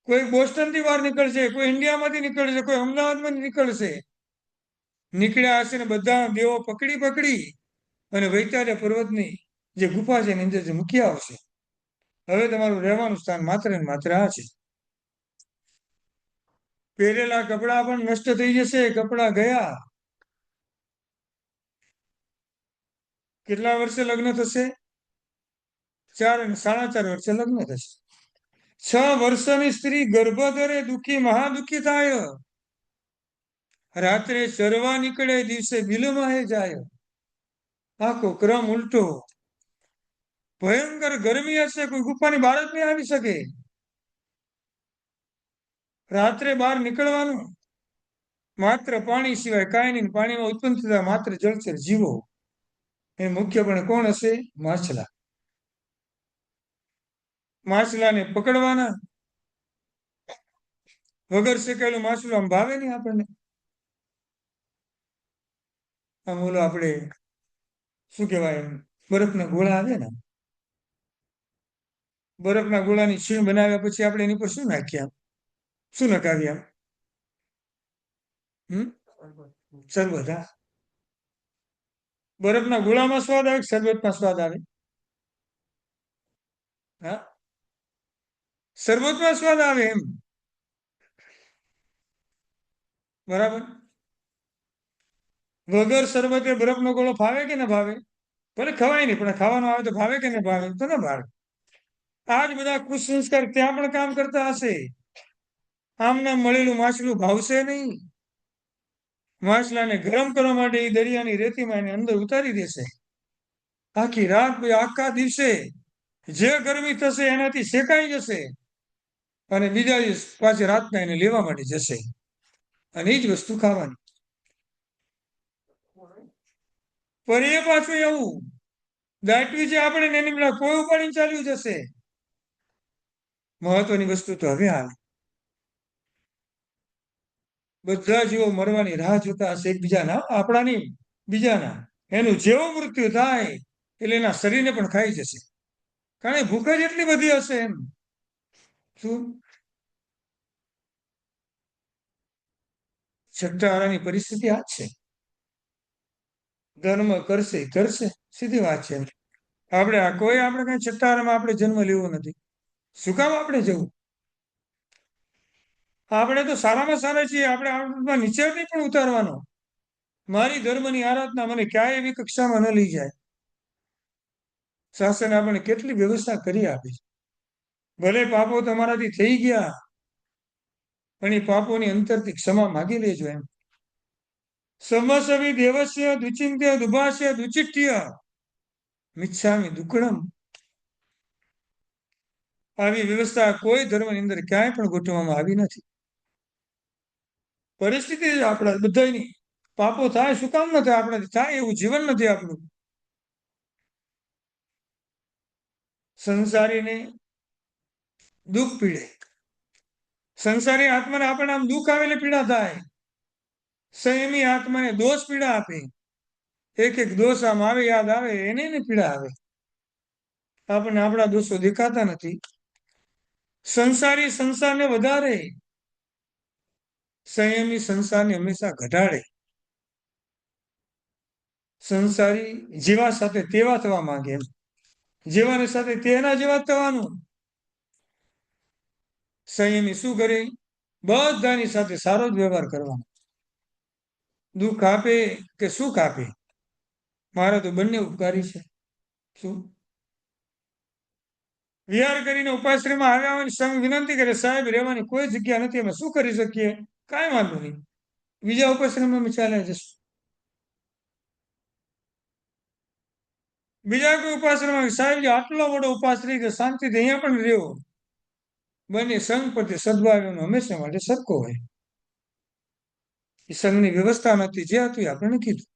A: કોઈ બોસ્ટનથી બહાર નીકળશે, કોઈ ઇન્ડિયામાંથી નીકળશે, કોઈ અમદાવાદમાંથી નીકળશે. નીકળ્યા હશે ને બધા દેવો પકડી પકડી અને વૈતાર્ય પર્વતની જે ગુફા છે એની અંદર મૂકી આવશે. હવે તમારું રહેવાનું સ્થાન માત્ર ને માત્ર આ છે. પહેરેલા કપડા પણ નષ્ટ થઈ જશે. કપડા ગયા. કેટલા વર્ષે લગ્ન થશે? 4 અને 4.5 વર્ષે લગ્ન થશે. 6 વર્ષની સ્ત્રી ગર્ભ ધરે, દુઃખી મહાદુઃખી થાય. રાત્રે ચરવા નીકળે, દિવસે બિલમાં જાય. આખો ક્રમ ઉલટો. ભયંકર ગરમી હશે, કોઈ ગુફાની બહાર જ નહીં આવી શકે. રાત્રે બહાર નીકળવાનું, માત્ર પાણી સિવાય કાંઈ નહીં. પાણીમાં ઉત્પન્ન થતા માત્ર જળચર જીવો. એ મુખ્યપણે કોણ હશે? માછલા. માછલાને પકડવાના. વગર શેકાયેલું માછલું આમ ભાવે નહીં આપણને. આમ ઓલો આપણે શું કહેવાય, બરફના ગોળા આવે ને, બરફના ગોળાની છીણ બનાવ્યા પછી આપણે એની પર શું નાખીએ આમ? શું નખાવીએ આમ? હમ શરબત. હા, બરફના ગોળામાં સ્વાદ આવે કે શરબતમાં સ્વાદ આવે? હા, શરબતમાં સ્વાદ આવે એમ. બરાબર. વગર શરબતે બરફનો ગોળો ભાવે કે ના ભાવે? ભલે ખવાય નહીં, પણ ખાવાનું આવે તો ભાવે કે ના ભાવે? તો ના ભાવે. આ જ બધા કુસંસ્કાર ત્યાં પણ કામ કરતા હશે. આમ નામ મળેલું માછલું ભાવશે નહીં. માછલાને ગરમ કરવા માટે એ દરિયાની રેતીમાં એને અંદર ઉતારી દેશે. આખી રાત, આખા દિવસે જે ગરમી થશે એનાથી શેકાઈ જશે, અને બીજા દિવસ પાછી રાતના એને લેવા માટે જશે, અને એ જ વસ્તુ ખાવાની. પર એ પાછું એવું દાટવી છે આપણે ને એની પેલા કોઈ ઉપાડીને ચાલ્યું જશે. મહત્વની વસ્તુ તો હવે આવે. બધા જીવો મરવાની રાહ જોતા હશે એકબીજાના, આપણાની, બીજાના. એનું જેવું મૃત્યુ થાય એટલે એના શરીરને પણ ખાઈ જશે, કારણ કે ભૂખ જ એટલી બધી હશે એમ. શું? છઠ્ઠા પરિસ્થિતિ આ જ છે. ધર્મ કરશે કરશે, સીધી વાત છે. આપણે કઈ છઠ્ઠા આપણે જન્મ લેવો નથી. શું કામ આપણે જવું? આપણે તો સારામાં સારા છીએ. આપણે આ નીચે નહીં પણ ઉતારવાનો. મારી ધર્મની આરાધના મને ક્યાંય એવી કક્ષામાં ન લઈ જાય. શાસન આપણે કેટલી વ્યવસ્થા કરી આપી. ભલે પાપો તમારાથી થઈ ગયા, પણ એ પાપોની અંતરથી ક્ષમા માગી લેજો એમ. સમસવી દેવસ્ય દુચિંત્ય દુભાષ્ય દુચિટ્ય મિચ્છામિ દુક્કડમ. આવી વ્યવસ્થા કોઈ ધર્મની અંદર ક્યાંય પણ ગોઠવવામાં આવી નથી. પરિસ્થિતિ આપણા બધાની પાપો થાય. શું કામ ન થાય? આપણાથી થાય એવું જીવન નથી આપણું. સંસારીને દુઃખ પીડે. સંસારી આત્માને આપણને આમ દુઃખ આવે એટલે પીડા થાય. સંયમી આત્માને દોષ પીડા આપે. એક એક દોષ આમ આવે, યાદ આવે, એને પીડા આવે. આપણને આપણા દોષો દેખાતા નથી. સંસારી સંસારને વધારે, સંયમી સંસારને હંમેશા ઘટાડે. સંસારી જેવા સાથે તેવા થવા માંગે એમ. જેવાની સાથે તેના જેવા થવાનું. સંયમી શું કરે? બધાની સાથે સારો જ વ્યવહાર કરવાનો. દુઃખ આપે કે સુખ આપે, મારા તો બંને ઉપકારી છે. શું? વિહાર કરીને ઉપાશ્રયમાં આવ્યા હોય સંઘ વિનંતી કરે, સાહેબ રહેવાની કોઈ જગ્યા નથી, અમે શું કરી શકીએ? કાંઈ વાંધો નહીં, બીજા ઉપાશ્રયમાં અમે ચાલ્યા જશું. બીજા કોઈ ઉપાશ્રયમાં, સાહેબ આટલો મોટો ઉપાશ્રય છે, શાંતિથી અહીંયા પણ રહેવો. બંને સંઘ પ્રત્યે સદભાવનો હંમેશા માટે સરખો હોય. એ સંઘની વ્યવસ્થા નથી, જે હતું એ આપણને કીધું.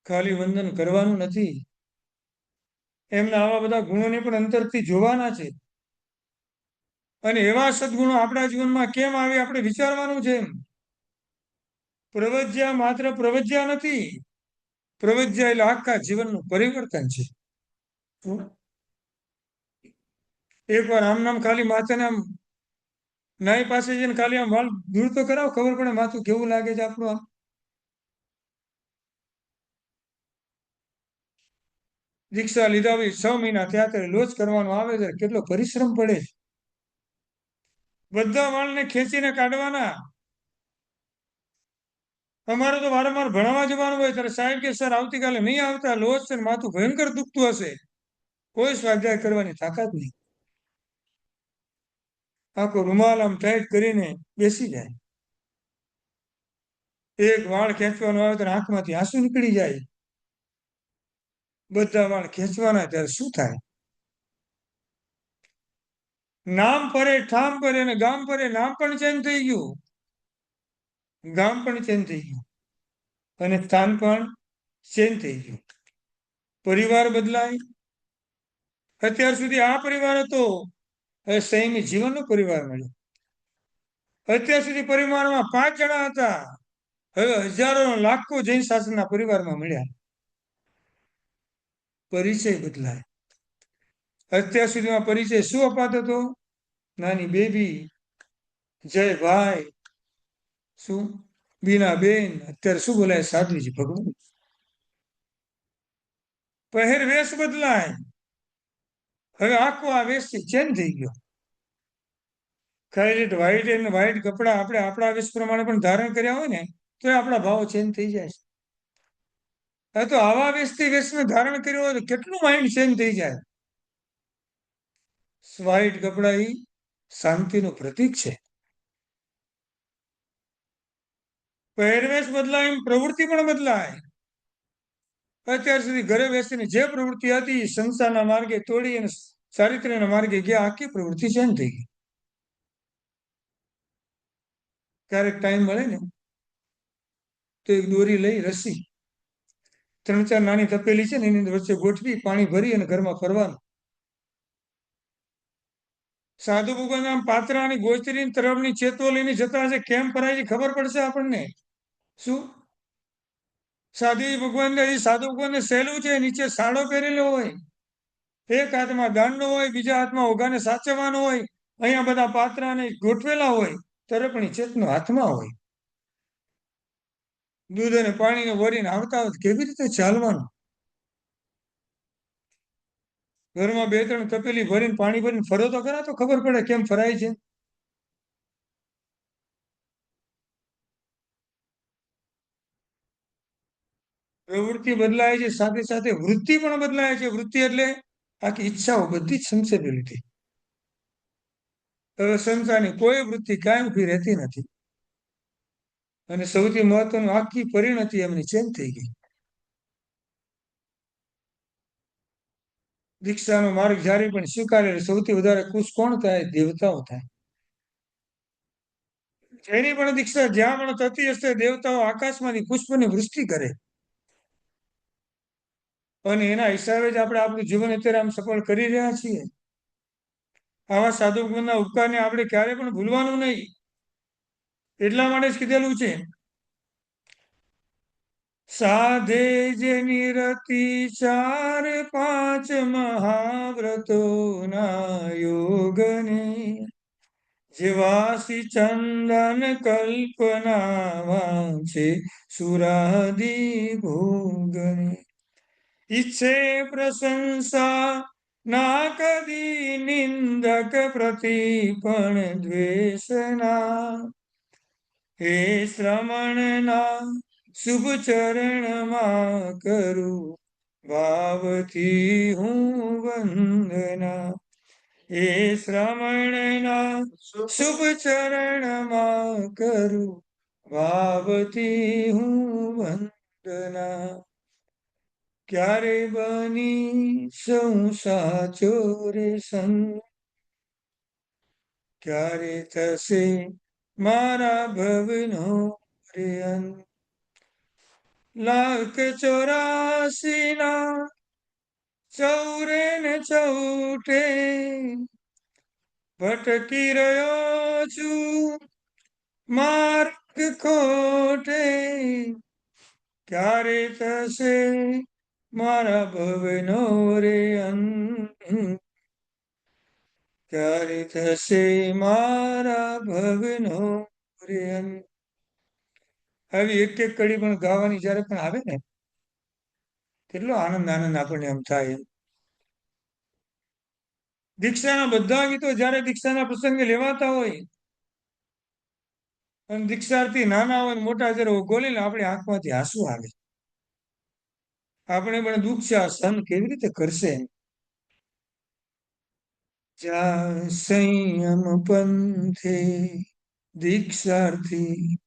A: ખાલી વંદન કરવાનું નથી, એમના આવા બધા ગુણોને પણ અંતરથી જોવાના છે. અને એવા સદગુણો આપણા જીવનમાં કેમ આવે આપણે વિચારવાનું છે. પ્રવજ્યા માત્ર પ્રવજ્યા નથી, પ્રવજ્યા એટલે આખા જીવનનું પરિવર્તન છે. એકવાર આમ નામ ખાલી માથાને આમ નાઈ પાસે જઈને ખાલી આમ વાળ દૂર તો કરાવો, ખબર પડે માથું કેવું લાગે છે આપણું. આમ દીક્ષા લીધા હોય 6 મહિના થયા ત્યારે લોચ કરવાનો આવે છે, કેટલો પરિશ્રમ પડે. બધા વાળને ખેંચીને કાઢવાના. અમારે તો વારંવાર ભણાવવા જવાનું હોય ત્યારે સાહેબ કે સર આવતીકાલે નહીં આવતા, લોચ છે, માથું ભયંકર દુખતું હશે. કોઈ સ્વાધ્યાય કરવાની તાકાત નહીં. આખો રૂમાલ આમ ટાઈટ કરીને બેસી જાય. એક વાળ ખેંચવાનો આવે ત્યારે આંખમાંથી આંસુ નીકળી જાય. બધા વાળ ખેંચવાના ત્યારે શું થાય? નામ પરે ઠામ પરે અને ગામ પરે, નામ પણ ચેન્જ થઈ ગયું, ગામ પણ ચેન્જ થઈ ગયું, અને સ્થાન પણ ચેન્જ થઈ ગયું. પરિવાર બદલાય. અત્યાર સુધી આ પરિવાર હતો, હવે સંયમી જીવનનો પરિવાર મળ્યો. અત્યાર સુધી પરિવારમાં 5 જણા હતા, હવે હજારો લાખો જૈન શાસનના પરિવારમાં મળ્યા. પરિચય બદલાય. અત્યાર સુધીમાં પરિચય શું અપાતો હતો? નાની બેબી, જય ભાઈ, શું બીના બેન. અત્યારે શું બોલાય? સાધ્વીજી ભગવાન. પહેરવેશ બદલાય. હવે આખો આ વેશથી ચેન્જ થઈ ગયો. ખાલી વ્હાઈટ અને વ્હાઈટ કપડાં આપણે આપણા વેશ પ્રમાણે પણ ધારણ કર્યા હોય ને તો આપણા ભાવો ચેન્જ થઈ જાય છે. હવે તો આવા વેશથી વેશને ધારણ કર્યો હોય તો કેટલું માઇન્ડ ચેન્જ થઈ જાય. વ્હાઈટ કપડાં એ શાંતિનું પ્રતીક છે. પહેરવેશ બદલાય એમ પ્રવૃત્તિ પણ બદલાય. અત્યાર સુધી ઘરે બેસીને જે પ્રવૃત્તિ હતી સંસારના માર્ગે તોડી અને ચારિત્ર્યના માર્ગે ગયા, આખી પ્રવૃત્તિ ચેન્જ થઈ ગઈ. ક્યારેક ટાઈમ મળે ને તો એક દોરી લઈ, રસી, 3-4 નાની તપેલી છે ને એની વચ્ચે ગોઠવી પાણી ભરી અને ઘરમાં ફરવાનું. સાધુ ભગવાન આમ પાત્રાની ગોચરી તરફની ચેતો લઈને જતા હશે, કેમ ભરાય છે ખબર પડશે આપણને. શું સાધુ ભગવાનને સહેલું છે, નીચે સાડો પહેરેલો હોય, એક હાથમાં દાંડો હોય, બીજા હાથમાં ઓઘાને સાચવવાનો હોય, અહીંયા બધા પાત્રાને ગોઠવેલા હોય, તરફની ચેતનો હાથમાં હોય. દૂધ અને પાણીને ભરીને આવતા હોય કેવી રીતે ચાલવાનું? ઘરમાં 2-3 તપેલી ભરીને પાણી ભરીને ફરો તો ખરા, તો ખબર પડે કેમ ફરાય છે. પ્રવૃત્તિ બદલાય છે, સાથે સાથે વૃત્તિ પણ બદલાય છે. વૃત્તિ એટલે આખી ઈચ્છાઓ બધી જ સંશેપેલી થઈ. હવે સંસારની કોઈ વૃત્તિ કાંઈ ઊભી રહેતી નથી. અને સૌથી મહત્વનું, આખી પરિણતિ એમની ચેન્જ થઈ ગઈ. દીક્ષાનો માર્ગ જ્યારે પણ સ્વીકારે સૌથી વધારે ખુશ કોણ થાય? દેવતાઓ થાય. જેની પણ દીક્ષા જ્યાં પણ થતી હશે, દેવતાઓ આકાશમાંથી પુષ્પની વૃષ્ટિ કરે. અને એના હિસાબે જ આપણે આપણું જીવન અત્યારે આમ સફળ કરી રહ્યા છીએ. આવા સાધુ ગુણના ઉપકારને આપણે ક્યારે પણ ભૂલવાનું નહીં. એટલા માટે જ કીધેલું છે, સાધે જેની રતિ 4-5 મહાવ્રતો ના યોગને, જેવાસી ચંદન કલ્પના વાંચે સુરાદી ભોગને, ઈચ્છે પ્રશંસા ના કદી નિંદક પ્રતિપણ દ્વેષના, હે શ્રમણના શુભ ચરણમાં કરું ભાવથી હું વંદના. એ શ્રમણના શુભ ચરણમાં કરું ભાવથી હું વંદના. ક્યારે બની સૌ સાચો રે સંગ, ક્યારે થશે મારા ભવનો રે અંત. 1,84 ચોરે ને ચૌટે ભટકી રહ્યો છું માર્ગ ખોટે, ક્યારે થશે મારા ભવનો રે અંત, ક્યારે થશે મારા ભવનો રે અંત. આવી એક એક કડી પણ ગાવાની જ્યારે પણ આવે ને, કેટલો આનંદ આનંદ આપણને એમ થાય. દીક્ષાના બધા ગીતો જ્યારે દીક્ષાના પ્રસંગે લેવાતા હોય અને દીક્ષાર્થી નાના હોય ને મોટા જ્યારે ગોલીને આપણી આંખમાંથી આંસુ આવે. આપણે પણ દુઃખ છે, આ સહન કેવી રીતે કરશે? જા સંયમ પંથે દીક્ષાર્થી,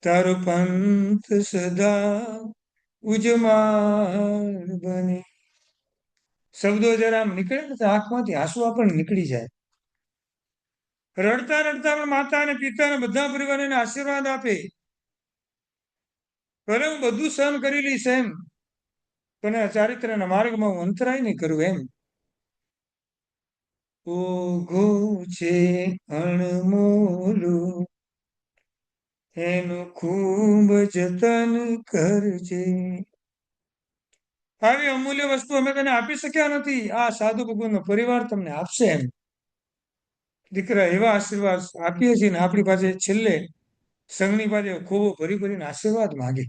A: તારો પંથ સદા ઉજમાર બને. શબ્દો જયારે આમ નીકળે ને તો આંખમાંથી આંસુ આપણને નીકળી જાય. રડતા રડતા પણ માતા અને પિતા અને બધા પરિવારને આશીર્વાદ આપે. ભલે હું બધું સહન કરી લઈશ એમ, પણ આ ચારિત્ર્યના માર્ગમાં હું અંતરાય નહીં કરું એમ. ઓઘો છે અણમોલું, એનું ખૂબ જતન કરજે. આવી અમૂલ્ય વસ્તુ અમે તને આપી શક્યા નથી, આ સાધુ ભગવાનનો પરિવાર તમને આપશે એમ. દીકરા, એવા આશીર્વાદ આપીએ છીએ ને આપણી પાસે છેલ્લે સંઘની પાસે ખૂબ ભરી ભરીને આશીર્વાદ માગે.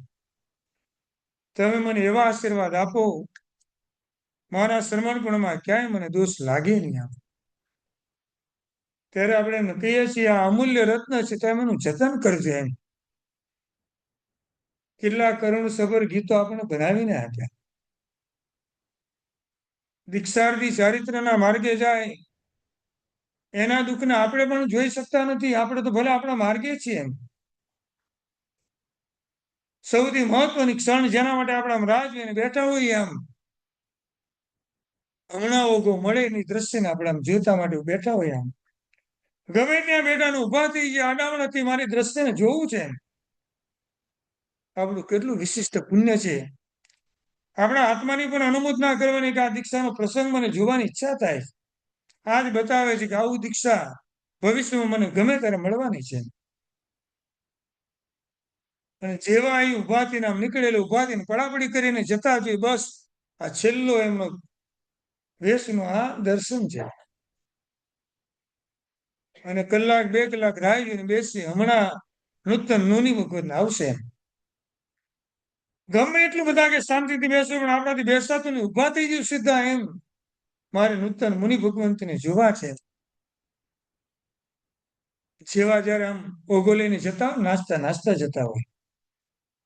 A: તમે મને એવા આશીર્વાદ આપો, મારા શ્રમણપણમાં ક્યાંય મને દોષ લાગે નહીં આમ. ત્યારે આપણે એમને કહીએ છીએ, આ અમૂલ્ય રત્ન છે, તમે એનું જતન કરજો એમ. કેટલા કરુણ સભર ગીતો આપણે બનાવીને આપ્યા. દીક્ષાર્થી ચારિત્રના માર્ગે જાય, એના દુઃખને આપણે પણ જોઈ શકતા નથી. આપણે તો ભલે આપણા માર્ગે છીએ એમ. સૌથી મહત્વની ક્ષણ જેના માટે આપણે આમ રાહ જોઈને બેઠા હોઈએ આમ, હમણાં ઓગો મળે એની દ્રશ્યને આપણે આમ જોતા માટે બેઠા હોઈએ આમ. ગમે ત્યાં બેઠા ઉભા થઈ ગયા, આડાવડાથી મારી દ્રશ્યને જોવું છે એમ. આપણું કેટલું વિશિષ્ટ પુણ્ય છે. આપણા આત્માની પણ અનુમોદના કરવાની કે આ દીક્ષાનો પ્રસંગ મને જોવાની ઈચ્છા થાય. આજ બતાવે છે કે આવું દીક્ષા ભવિષ્યમાં મને ગમે ત્યારે મળવાની છે. અને જેવા અહીં ઉભા થઈને આમ નીકળેલો, ઉભા થઈને પડાપડી કરીને જતા જોઈએ, બસ આ છેલ્લો એમનો વેશનું આ દર્શન છે. અને કલાક બે કલાક રાહ જોઈને બેસી, હમણાં નૂતન નૂની ભગવત આવશે એમ. ગમે એટલું બધા કે શાંતિથી બેસો, પણ આપણાથી બેસાતું નહીં, ઉભા થઈ ગયું સીધા એમ. મારે નૂતન મુનિ ભગવંતને જોવા છે. જેવા જયારે આમ ઓગો લઈને જતા હોય, નાસ્તા નાસ્તા જતા હોય,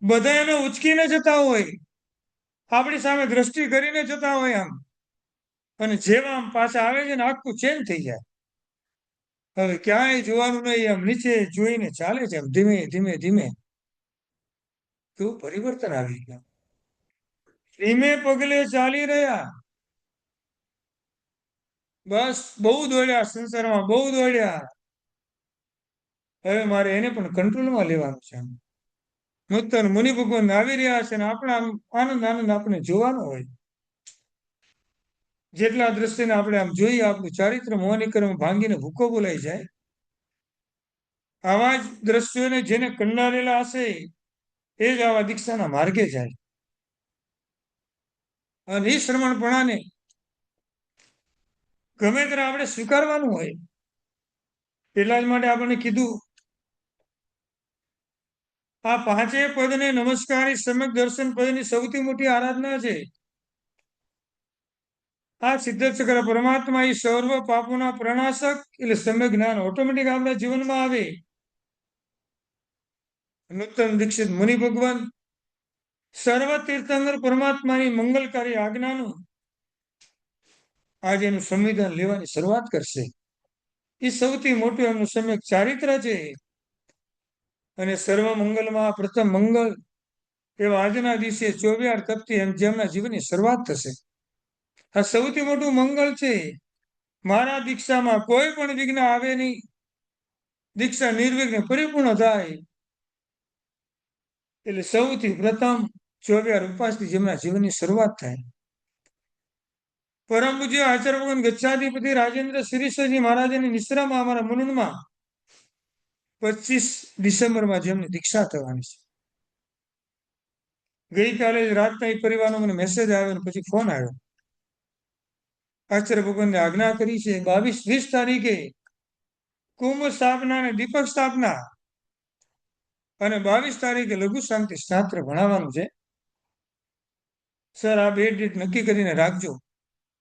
A: બધા એને ઉચકીને જતા હોય, આપણી સામે દ્રષ્ટિ કરીને જતા હોય આમ. અને જેવા આમ પાછા આવે છે ને, આખું ચેન્જ થઈ જાય. હવે ક્યાંય જોવાનું નહીં, આમ નીચે જોઈને ચાલે છે એમ, ધીમે ધીમે ધીમે. કેવું પરિવર્તન આવી ગયું. ધીમે પગલે ચાલી રહ્યા. બસ બહુ દોડ્યા સંસારમાં, બહુ દોડ્યા. હવે મારે એને પણ કંટ્રોલમાં લેવાનું છે. નૂતન મુનિ ભગવાન આવી રહ્યા છે ને આપણે આમ આનંદ આનંદ આપણે જોવાનો હોય. જેટલા દ્રશ્યને આપણે આમ જોઈએ, આપણું ચારિત્ર મોહનીકરણ ભાંગીને ભૂકો બોલાઈ જાય. આવા જ દ્રશ્યોને જેને કંડારેલા હશે, એ જ આવા દીક્ષાના માર્ગે જાય. અને એ શ્રમણપણાને ગમે ત્યારે આપણે સ્વીકારવાનું હોય. એટલા જ માટે આપણને કીધું, આ પાંચેય પદને નમસ્કાર એ સમ્યક દર્શન પદની સૌથી મોટી આરાધના છે. આ સિદ્ધચક્ર પરમાત્મા એ સર્વ પાપોના પ્રણાશક એટલે સમ્યક જ્ઞાન ઓટોમેટિક આપણા જીવનમાં આવે. નૂતન દીક્ષિત મુનિ ભગવાન સર્વ તીર્થંકર પરમાત્માની મંગલકારી આજ્ઞાનું આજે એનું સંવિધાન લેવાની શરૂઆત કરશે. એ સૌથી મોટું એમનું સમ્યક ચારિત્ર છે. અને સર્વ મંગલમાં પ્રથમ મંગલ એવા આજના દિવસે 24 તપથી એમ જેમના જીવનની શરૂઆત થશે. આ સૌથી મોટું મંગલ છે. મારા દીક્ષામાં કોઈ પણ વિઘ્ન આવે નહીં, દીક્ષા નિર્વિઘ્ને પરિપૂર્ણ થાય. એટલે સૌથી પ્રથમ 24 ઉપાસથી જેમના જીવનની શરૂઆત થાય. પરમ પૂજ્ય આચાર્ય ભગવાન ગચ્છાધિપતિ રાજેન્દ્ર શિરીષજી મહારાજની નિશ્રામાં અમારા મુનુનમાં 25 ડિસેમ્બરમાં જેમની દીક્ષા થવાની છે. ગઈકાલે રાતના એ પરિવારનો મને મેસેજ આવ્યો, પછી ફોન આવ્યો. આચાર્ય ભગવાનને આજ્ઞા કરી છે 22-20 તારીખે કુંભ સ્થાપના અને દીપક સ્થાપના, અને 22 તારીખે લઘુ શાંતિ શાસ્ત્ર ભણાવવાનું છે. સર, આ 2 ડેટ નક્કી કરીને રાખજો,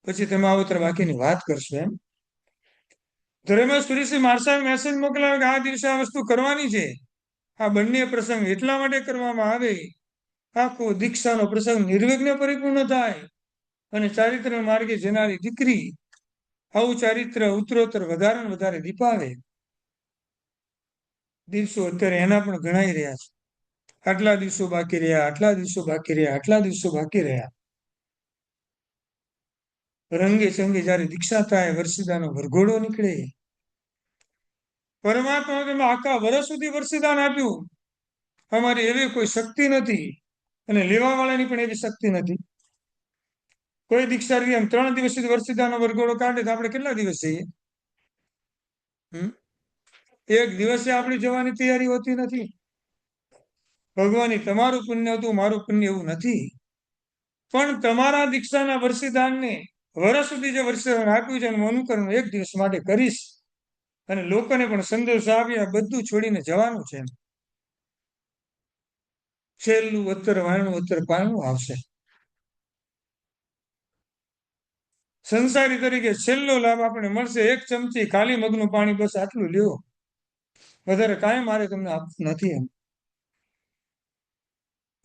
A: પછી તમે આવો ત્યારે બાકીની વાત કરશો એમ. ધર્મેશ સુરેશી મારસાએ મેસેજ મોકલાવ્યો કે આ દિવસે આ વસ્તુ કરવાની છે. આ બંને પ્રસંગ એટલા માટે કરવામાં આવે, આખો દીક્ષાનો પ્રસંગ નિર્વિઘ્ને પરિપૂર્ણ થાય અને ચારિત્ર માર્ગે જનારી દીકરી આવું ચારિત્ર ઉત્તરોત્તર વધારે ને વધારે દીપાવે. દિવસો અત્યારે એના પણ ગણાઈ રહ્યા છે. આટલા દિવસો બાકી રહ્યા, આટલા દિવસો બાકી રહ્યા, આટલા દિવસો બાકી રહ્યા. રંગે ચંગે જયારે દીક્ષા થાય, વર્ષિદાનો વરઘોડો નીકળે. પરમાત્મા તમે આખા વર્ષ સુધી વર્ષિદાન આપ્યું. અમારી એવી કોઈ શક્તિ નથી, અને લેવા વાળાની પણ એવી શક્તિ નથી. કોઈ દીક્ષાર્થી એમ 3 દિવસ સુધી વર્ષિદાનો વરઘોડો કાઢે તો આપણે કેટલા દિવસ જઈએ? એક દિવસે આપણી જવાની તૈયારી હોતી નથી. ભગવાન તમારું પુણ્ય હતું, મારું પુણ્ય એવું નથી. પણ તમારા દીક્ષાના વર્ષિદાનને વર્ષ સુધી જે વર્ષિદાન આપ્યું છે એનું અનુકરણ એક દિવસ માટે કરીશ અને લોકોને પણ સંદેશ આપી બધું છોડીને જવાનું છે. છેલ્લું અત્તર વાયણું અત્તર પાયણું આવશે. સંસારી તરીકે છેલ્લો લાભ આપણે મળશે, એક ચમચી ખાલી મગનું પાણી, બસ આટલું લ્યો, વધારે કાંઈ મારે તમને આપવું નથી એમ.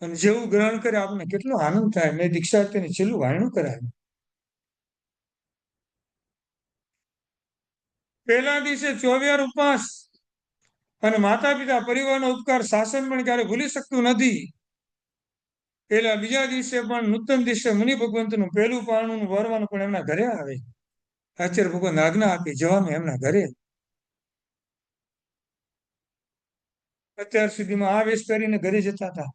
A: અને જેવું ગ્રહણ કરે આપણને કેટલો આનંદ થાય. મેં દીક્ષા તેને છેલ્લું વાયણું કરાવ્યું. પહેલા દિવસે ચોવિયાર ઉપવાસ અને માતા પિતા પરિવારનો ઉપકાર શાસન પણ ક્યારે ભૂલી શકતું નથી. પેલા બીજા દિવસે પણ નૂતન દિવસે મુનિ ભગવંતનું પહેલું પારણું વરવાનું પણ એમના ઘરે આવે. આચાર્ય ભગવાન આજ્ઞા આપી જવાનું એમના ઘરે. અત્યાર સુધીમાં આ વેશ કરીને ઘરે જતા હતા.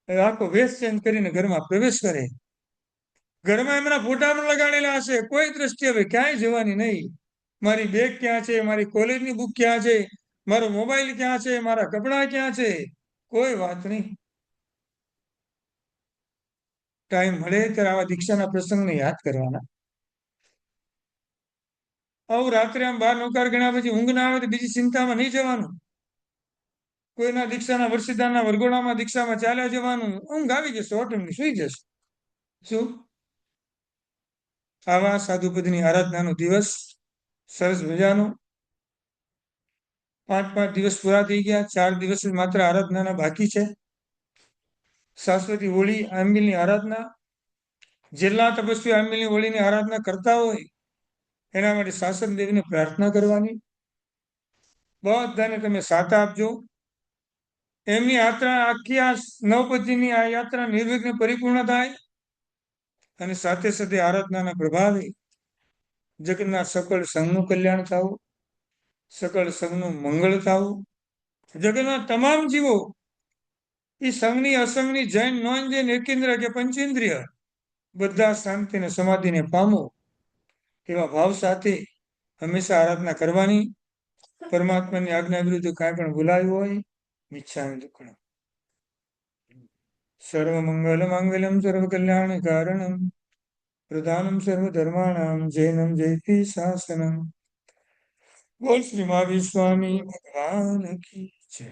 A: હવે આખો વેશ ચેન્જ કરીને ઘરમાં પ્રવેશ કરે. ઘરમાં એમના ફોટા પણ લગાડેલા હશે. કોઈ દ્રષ્ટિ હવે ક્યાંય જવાની નહીં. મારી બેગ ક્યાં છે, મારી કોલેજની બુક ક્યાં છે, મારો મોબાઈલ ક્યાં છે, મારા કપડાં ક્યાં છે, કોઈ વાત નહીં. ટાઈમ મળે ત્યારે આવા દીક્ષાના પ્રસંગને યાદ કરવાના. આવું રાત્રે આમ બાર નોકાર ગણ્યા પછી ઊંઘ ના આવે તો બીજી ચિંતામાં નહીં જવાનું. કોઈના દીક્ષાના વર્ષિદાનના વરઘોડામાં દીક્ષામાં ચાલ્યા જવાનું. ઊંઘ આવી જશે, ઓટોમેટિક સુઈ જશે. શું આવા સાધુપદની આરાધનાનો દિવસ સરસ મજાનો 5 દિવસ પૂરા થઈ ગયા. 4 દિવસ જ માત્ર આરાધનાના બાકી છે. શાશ્વતી હોળી આંબિલની આરાધના, જેટલા તપસ્વી આંબિલની હોળીની આરાધના કરતા હોય એના માટે શાસન દેવીને પ્રાર્થના કરવાની. બધાને તમે સાથ આપજો. એમની યાત્રા આખી આ નવપતિની આ યાત્રા નિર્વિઘ્ને પરિપૂર્ણ થાય અને સાથે સાથે આરાધનાના પ્રભાવે જગતના સકળ સંઘનું કલ્યાણ થવું, સકળ સંઘનું મંગળ થવું, જગતના તમામ જીવો એ સંઘની અસંગની જૈન નોન જૈન એકેન્દ્ર કે પંચેન્દ્રિય બધા શાંતિને સમાધિને પામો એવા ભાવ સાથે હંમેશા આરાધના કરવાની. પરમાત્માની આજ્ઞા વિરુદ્ધ કાંઈ પણ ભૂલાયું હોય મિચ્છામિ દુક્કડમ. સર્વમંગલ માંગલ્યમ સર્વકલ્યાણ કારણમ પ્રધાનમ સર્વધર્માણામ જૈનમ જયતિ શાસનમ. બોલ શ્રી મહાવીર સ્વામી ભગવાન કી જય.